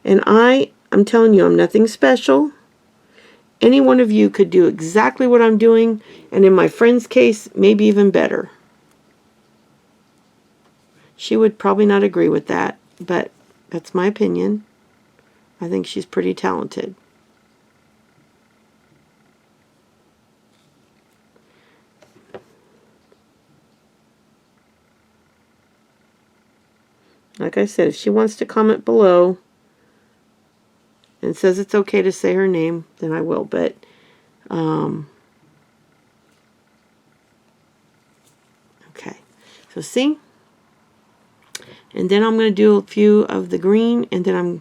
And I'm telling you, I'm nothing special. Any one of you could do exactly what I'm doing, and in my friend's case, maybe even better. She would probably not agree with that, but that's my opinion. I think she's pretty talented. Like I said, if she wants to comment below and says it's okay to say her name, then I will. But okay, so see, and then I'm going to do a few of the green, and then I'm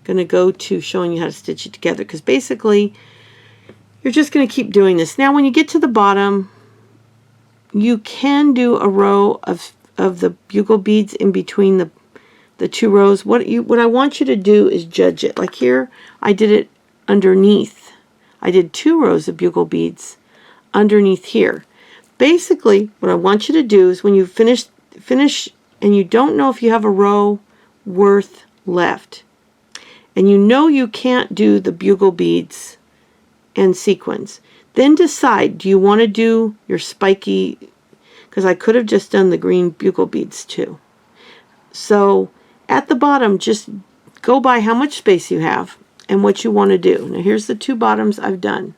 going to go to showing you how to stitch it together, because basically you're just going to keep doing this. Now when you get to the bottom, you can do a row of the bugle beads in between the 2 rows. What I want you to do is judge it. Like here, I did it underneath. I did 2 rows of bugle beads underneath here. Basically, what I want you to do is when you finish and you don't know if you have a row worth left, and you know you can't do the bugle beads and sequins, then decide, do you want to do your spiky, because I could have just done the green bugle beads too. So at the bottom, just go by how much space you have and what you want to do. Now here's the 2 bottoms I've done.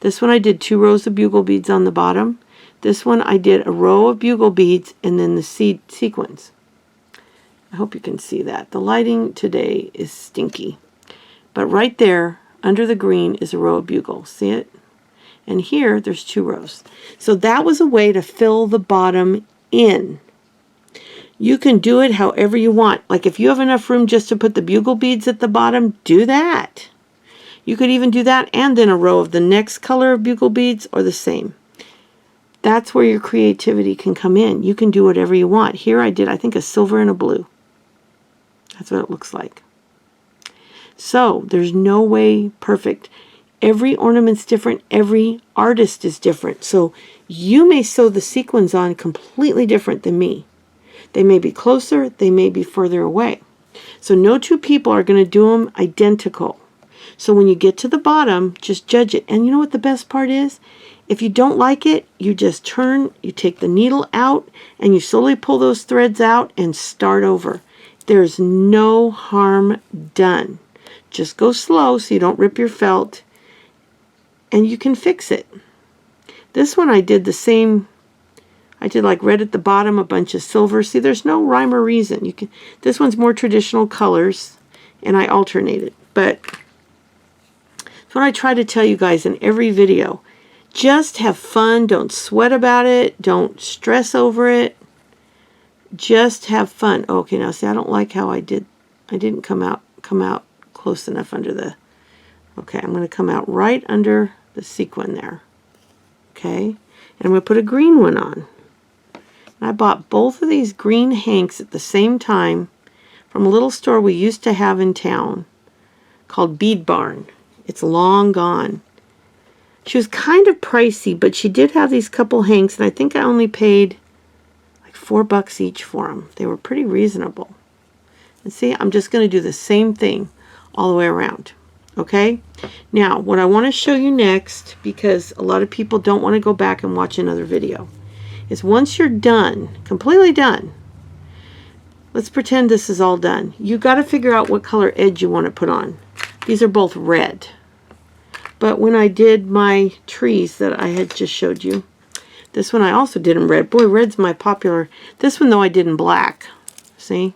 This one I did 2 rows of bugle beads on the bottom. This one I did a row of bugle beads and then the sequins. I hope you can see that. The lighting today is stinky. But right there, under the green, is a row of bugle. See it? And here, there's 2 rows. So that was a way to fill the bottom in. You can do it however you want. Like if you have enough room just to put the bugle beads at the bottom, do that. You could even do that and then a row of the next color of bugle beads or the same. That's where your creativity can come in. You can do whatever you want. Here I did, I think, a silver and a blue. That's what it looks like. So there's no way perfect. Every ornament's different. Every artist is different. So you may sew the sequins on completely different than me. They may be closer. They may be further away. So no two people are going to do them identical. So when you get to the bottom, just judge it. And you know what the best part is? If you don't like it, you just turn, you take the needle out, and you slowly pull those threads out and start over. There's no harm done. Just go slow so you don't rip your felt, and you can fix it. This one I did the same. I did like red at the bottom, a bunch of silver. See, there's no rhyme or reason. You can. This one's more traditional colors, and I alternated. But that's what I try to tell you guys in every video. Just have fun. Don't sweat about it. Don't stress over it. Just have fun. Okay, now see, I don't like how I didn't come out close enough under the. Okay, I'm going to come out right under the sequin there. Okay, and I'm going to put a green one on. And I bought both of these green hanks at the same time from a little store we used to have in town called Bead Barn. It's long gone. She was kind of pricey, but she did have these couple hanks, and I think I only paid like $4 each for them. They were pretty reasonable. And see, I'm just going to do the same thing all the way around. Okay? Now, what I want to show you next, because a lot of people don't want to go back and watch another video, is once you're done, completely done, let's pretend this is all done. You got to figure out what color edge you want to put on. These are both red. But when I did my trees that I had just showed you, this one I also did in red. Boy, red's my popular. This one, though, I did in black. See?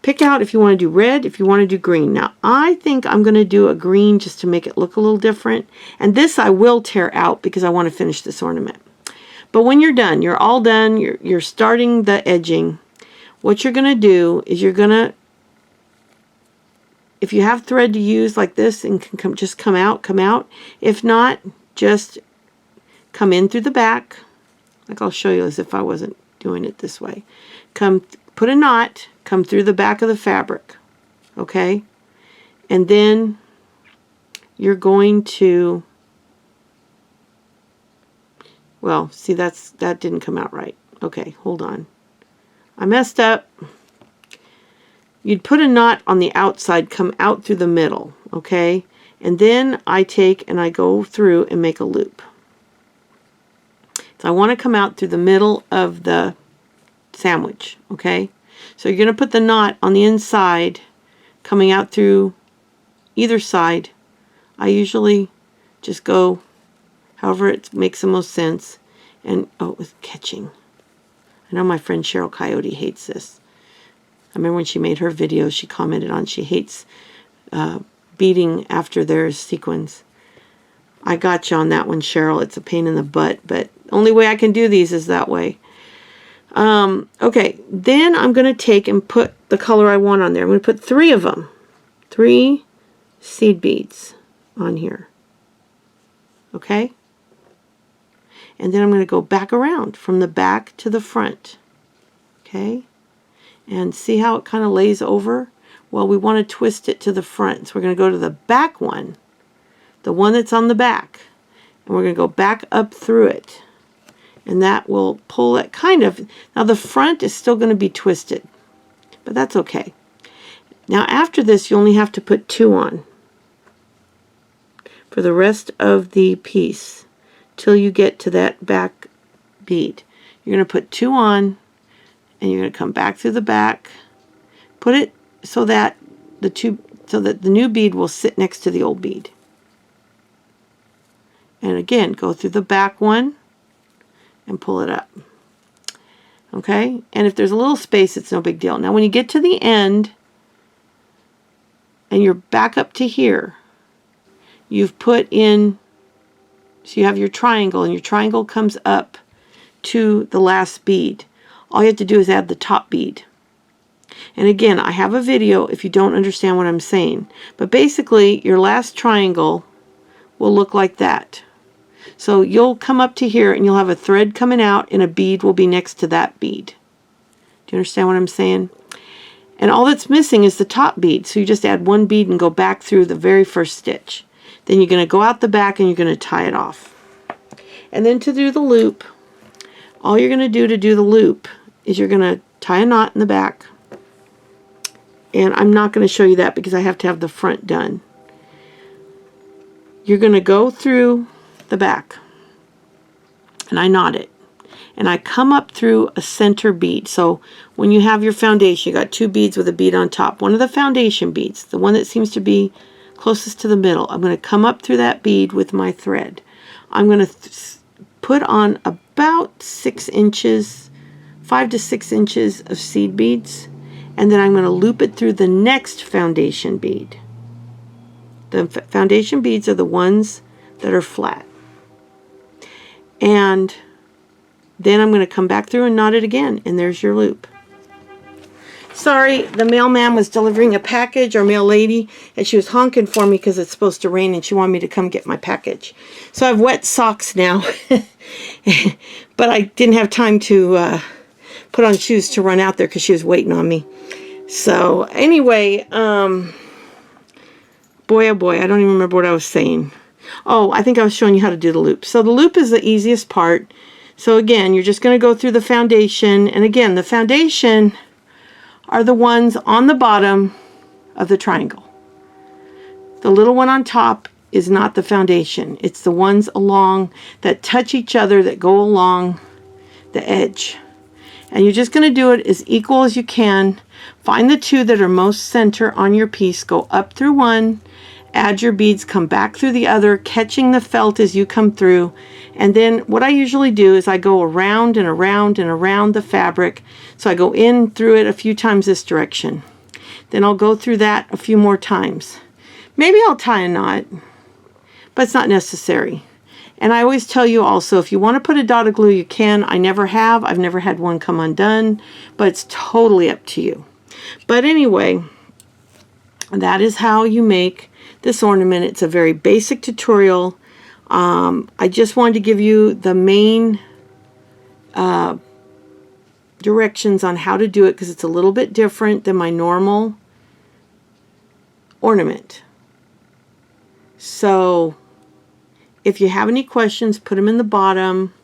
Pick out if you want to do red, if you want to do green. Now, I think I'm going to do a green just to make it look a little different. And this I will tear out because I want to finish this ornament. But when you're done, you're all done, you're starting the edging, what you're going to do is you're going to, if you have thread to use like this and can just come out. If not, just come in through the back, like I'll show you as if I wasn't doing it this way. Put a knot, come through the back of the fabric, okay? And then you're going to, well, see, that didn't come out right. Okay, hold on. I messed up. You'd put a knot on the outside, come out through the middle, okay? And then I take and I go through and make a loop. So I want to come out through the middle of the sandwich, okay? So you're going to put the knot on the inside, coming out through either side. I usually just go however it makes the most sense. And, oh, it was catching. I know my friend Cheryl Coyote hates this. I remember when she made her video, she commented on she hates beading after there's sequins. I got you on that one, Cheryl. It's a pain in the butt, but the only way I can do these is that way. Okay, then I'm going to take and put the color I want on there. I'm going to put 3 of them. 3 seed beads on here. Okay? And then I'm going to go back around from the back to the front. Okay? And see how it kind of lays over? Well, we want to twist it to the front. So we're going to go to the back one, the one that's on the back. And we're going to go back up through it. And that will pull it kind of. Now the front is still going to be twisted, but that's okay. Now after this, you only have to put 2 on for the rest of the piece till you get to that back bead. You're going to put 2 on, and you're going to come back through the back. Put it so that the new bead will sit next to the old bead. And again, go through the back one and pull it up. Okay? And if there's a little space, it's no big deal. Now when you get to the end and you're back up to here, you've put in, so you have your triangle, and your triangle comes up to the last bead. all you have to do is add the top bead. And again, I have a video if you don't understand what I'm saying. But basically, your last triangle will look like that. So you'll come up to here and you'll have a thread coming out and a bead will be next to that bead. Do you understand what I'm saying? And all that's missing is the top bead. So you just add one bead and go back through the very first stitch. Then you're going to go out the back and you're going to tie it off. And then to do the loop, all you're going to do the loop is you're going to tie a knot in the back. And I'm not going to show you that because I have to have the front done. You're going to go through the back. And I knot it. And I come up through a center bead. So when you have your foundation, you got two beads with a bead on top. One of the foundation beads, the one that seems to be closest to the middle, I'm going to come up through that bead with my thread. I'm going to put on about 6 inches, 5 to 6 inches of seed beads. And then I'm going to loop it through the next foundation bead. The foundation beads are the ones that are flat. And then I'm going to come back through and knot it again, and there's your loop. Sorry, the mailman was delivering a package, or mail lady, and she was honking for me because it's supposed to rain and she wanted me to come get my package. So I have wet socks now, but I didn't have time to put on shoes to run out there because she was waiting on me. So anyway, boy oh boy, I don't even remember what I was saying. Oh, I think I was showing you how to do the loop. So the loop is the easiest part. So again, you're just going to go through the foundation. And again, the foundation are the ones on the bottom of the triangle. The little one on top is not the foundation. It's the ones along that touch each other that go along the edge. And you're just going to do it as equal as you can. Find the two that are most center on your piece. Go up through one. Add your beads, come back through the other, catching the felt as you come through. And then what I usually do is I go around and around and around the fabric. So I go in through it a few times this direction. Then I'll go through that a few more times. Maybe I'll tie a knot, but it's not necessary. And I always tell you also, if you want to put a dot of glue, you can. I never have. I've never had one come undone, but it's totally up to you. But anyway, that is how you make this ornament. It's a very basic tutorial. I just wanted to give you the main directions on how to do it because it's a little bit different than my normal ornament. So if you have any questions, put them in the bottom.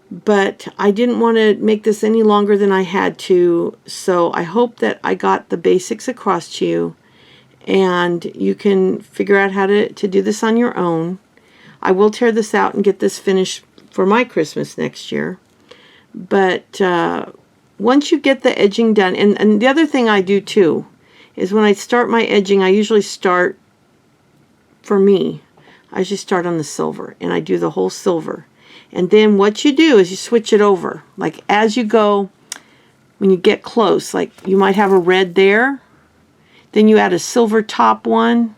But I didn't want to make this any longer than I had to, so I hope that I got the basics across to you. And you can figure out how to do this on your own. I will tear this out and get this finished for my Christmas next year. But once you get the edging done, and the other thing I do too, is when I start my edging, I usually start, for me, I usually start on the silver. And I do the whole silver. And then what you do is you switch it over. Like as you go, when you get close, like you might have a red there. Then you add a silver top one,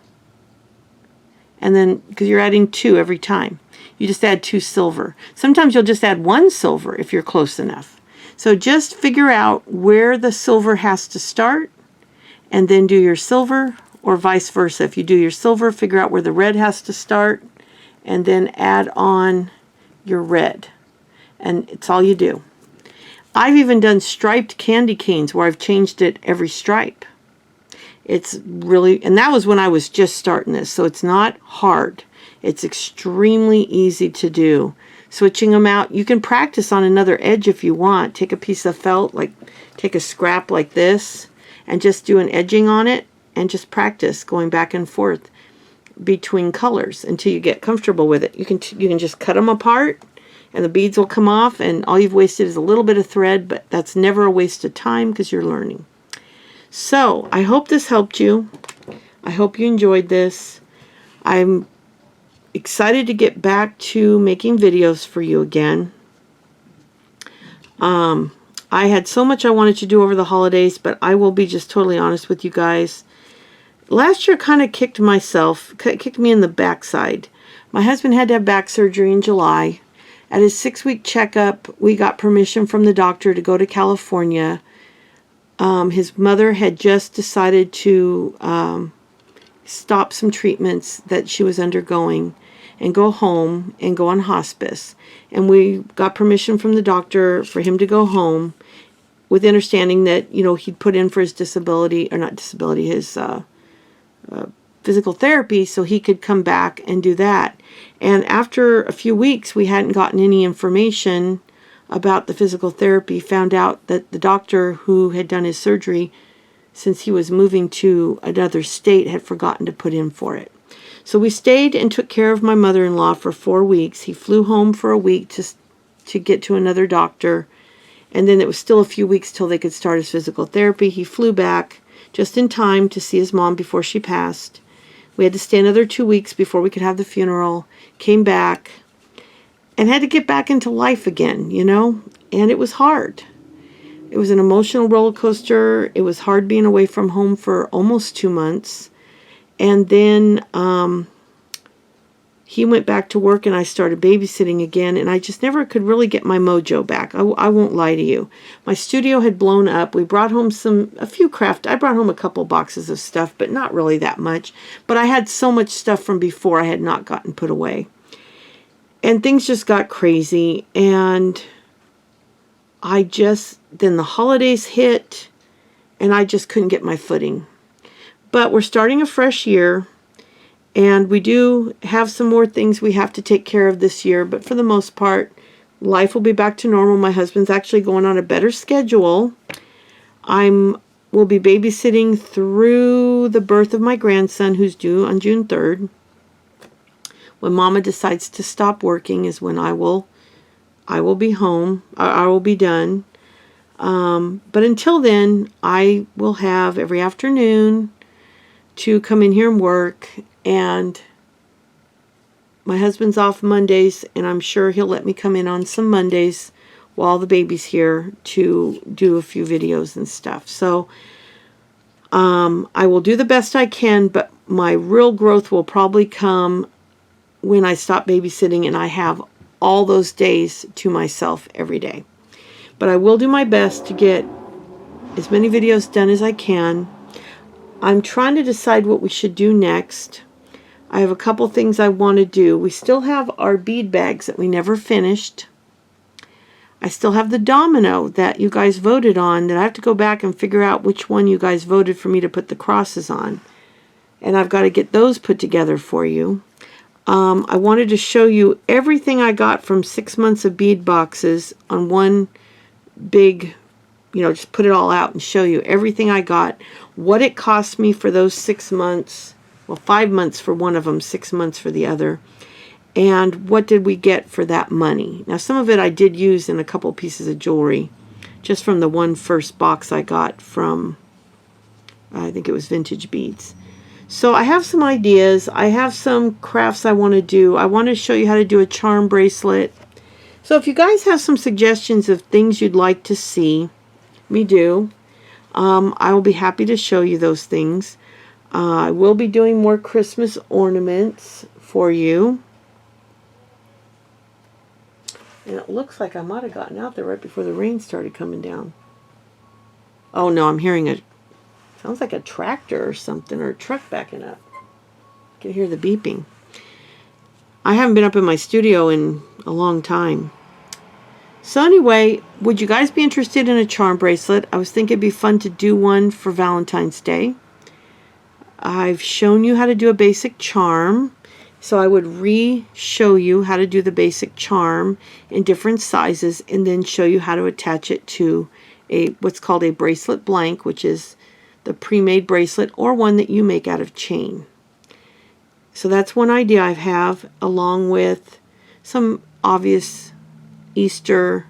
and then, because you're adding 2 every time, you just add 2 silver. Sometimes you'll just add 1 silver if you're close enough. So just figure out where the silver has to start, and then do your silver, or vice versa. If you do your silver, figure out where the red has to start, and then add on your red. And it's all you do. I've even done striped candy canes where I've changed it every stripe. It's really, and that was when I was just starting this, so it's not hard. It's extremely easy to do. Switching them out, you can practice on another edge if you want. Take a piece of felt, like take a scrap like this, and just do an edging on it, and just practice going back and forth between colors until you get comfortable with it. You can just cut them apart, and the beads will come off, and all you've wasted is a little bit of thread, but that's never a waste of time because you're learning. So, I hope this helped you. I hope you enjoyed this. I'm excited to get back to making videos for you again. I had so much I wanted to do over the holidays, but I will be just totally honest with you guys. Last year kind of kicked me in the backside. My husband had to have back surgery in July, At his 6-week checkup, we got permission from the doctor to go to California. His mother had just decided to stop some treatments that she was undergoing and go home and go on hospice. And we got permission from the doctor for him to go home, with the understanding that, you know, he'd put in for his disability, or not disability, his physical therapy, so he could come back and do that. And after a few weeks, we hadn't gotten any information about the physical therapy. Found out that the doctor who had done his surgery, since he was moving to another state, had forgotten to put in for it. So we stayed and took care of my mother-in-law for 4 weeks. He flew home for a week to get to another doctor, and then it was still a few weeks till they could start his physical therapy. He flew back just in time to see his mom before she passed. We had to stay another 2 weeks before we could have the funeral. Came back and had to get back into life again, you know, and it was hard. It was an emotional roller coaster. It was hard being away from home for almost 2 months. And then he went back to work and I started babysitting again, and I just never could really get my mojo back. I won't lie to you. My studio had blown up. We brought home a few craft. I brought home a couple boxes of stuff, but not really that much. But I had so much stuff from before I had not gotten put away. And things just got crazy, and then the holidays hit, and I just couldn't get my footing. But we're starting a fresh year, and we do have some more things we have to take care of this year, but for the most part, life will be back to normal. My husband's actually going on a better schedule. Will be babysitting through the birth of my grandson, who's due on June 3rd. When Mama decides to stop working is when I will be home. I will be done. But until then, I will have every afternoon to come in here and work. And my husband's off Mondays, and I'm sure he'll let me come in on some Mondays while the baby's here to do a few videos and stuff. So I will do the best I can, but my real growth will probably come when I stop babysitting and I have all those days to myself every day. But I will do my best to get as many videos done as I can. I'm trying to decide what we should do next. I have a couple things I want to do. We still have our bead bags that we never finished. I still have the domino that you guys voted on that I have to go back and figure out which one you guys voted for me to put the crosses on. And I've got to get those put together for you. I wanted to show you everything I got from 6 months of bead boxes on one big, just put it all out and show you everything I got, what it cost me for those 6 months, well, 5 months for one of them, 6 months for the other, and what did we get for that money. Now, some of it I did use in a couple pieces of jewelry, just from the one first box I got from, I think it was Vintage Beads. So I have some ideas. I have some crafts I want to do. I want to show you how to do a charm bracelet. So if you guys have some suggestions of things you'd like to see me do, I will be happy to show you those things. I will be doing more Christmas ornaments for you. And it looks like I might have gotten out there right before the rain started coming down. Oh no, I'm hearing sounds like a tractor or something, or a truck backing up. I can hear the beeping. I haven't been up in my studio in a long time. So anyway, would you guys be interested in a charm bracelet? I was thinking it'd be fun to do one for Valentine's Day. I've shown you how to do a basic charm, so I would re-show you how to do the basic charm in different sizes, and then show you how to attach it to what's called a bracelet blank, which is the pre-made bracelet, or one that you make out of chain. So that's one idea I have, along with some obvious Easter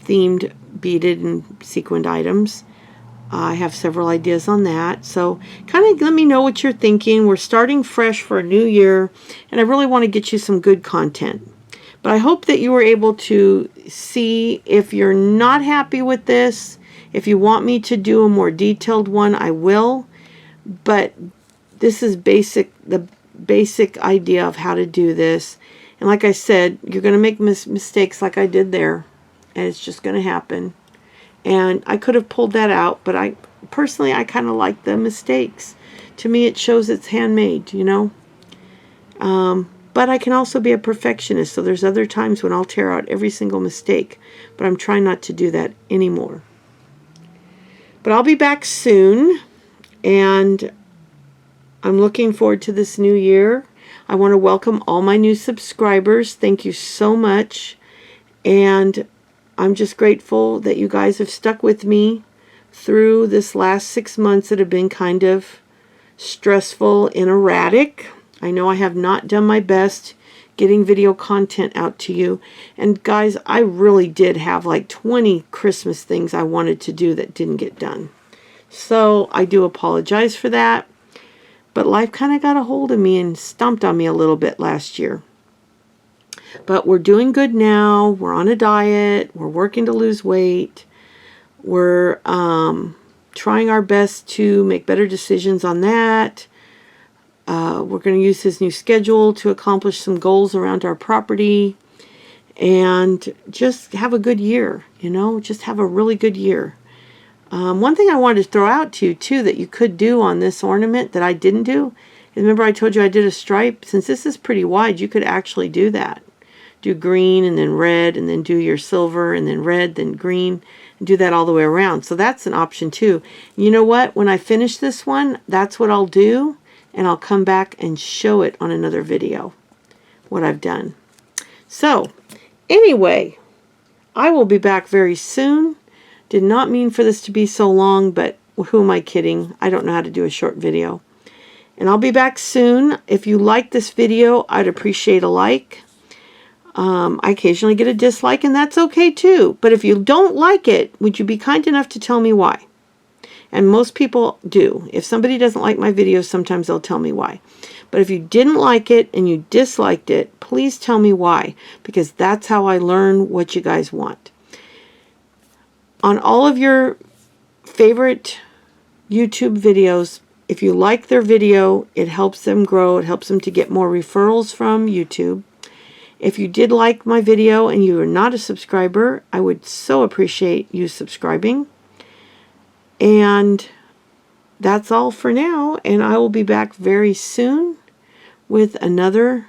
themed beaded and sequined items. I have several ideas on that, so kind of let me know what you're thinking. We're starting fresh for a new year, and I really want to get you some good content. But I hope that you were able to see. If you're not happy with this, if you want me to do a more detailed one, I will. But this is the basic idea of how to do this. And like I said, you're going to make mistakes like I did there, and it's just going to happen. And I could have pulled that out, but I personally kind of like the mistakes. To me, it shows it's handmade, you know. But I can also be a perfectionist, so there's other times when I'll tear out every single mistake, but I'm trying not to do that anymore. But I'll be back soon, and I'm looking forward to this new year. I want to welcome all my new subscribers. Thank you so much. And I'm just grateful that you guys have stuck with me through this last 6 months that have been kind of stressful and erratic. I know I have not done my best getting video content out to you. And guys, I really did have like 20 Christmas things I wanted to do that didn't get done. So I do apologize for that. But life kind of got a hold of me and stomped on me a little bit last year. But we're doing good now. We're on a diet. We're working to lose weight. We're trying our best to make better decisions on that. We're going to use his new schedule to accomplish some goals around our property. And just have a good year, you know. Just have a really good year. One thing I wanted to throw out to you, too, that you could do on this ornament that I didn't do. Remember I told you I did a stripe? Since this is pretty wide, you could actually do that. Do green and then red, and then do your silver and then red, then green, and do that all the way around. So that's an option too. You know what? When I finish this one, that's what I'll do, and I'll come back and show it on another video, what I've done. So, anyway, I will be back very soon. Did not mean for this to be so long, but who am I kidding? I don't know how to do a short video. And I'll be back soon. If you like this video, I'd appreciate a like. I occasionally get a dislike, and that's okay too. But if you don't like it, would you be kind enough to tell me why? And most people do. If somebody doesn't like my videos, sometimes they'll tell me why. But if you didn't like it and you disliked it, please tell me why, because that's how I learn what you guys want. On all of your favorite YouTube videos, if you like their video, it helps them grow. It helps them to get more referrals from YouTube. If you did like my video and you are not a subscriber, I would so appreciate you subscribing. And that's all for now. And I will be back very soon with another,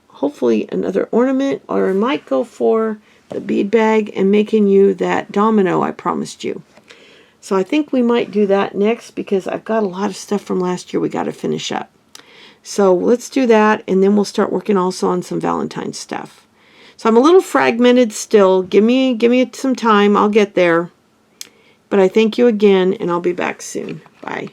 hopefully another ornament, or I might go for the bead bag and making you that domino I promised you. So I think we might do that next, because I've got a lot of stuff from last year we got to finish up. So let's do that, and then we'll start working also on some Valentine's stuff. So I'm a little fragmented still. Give me some time. I'll get there. But I thank you again, and I'll be back soon. Bye.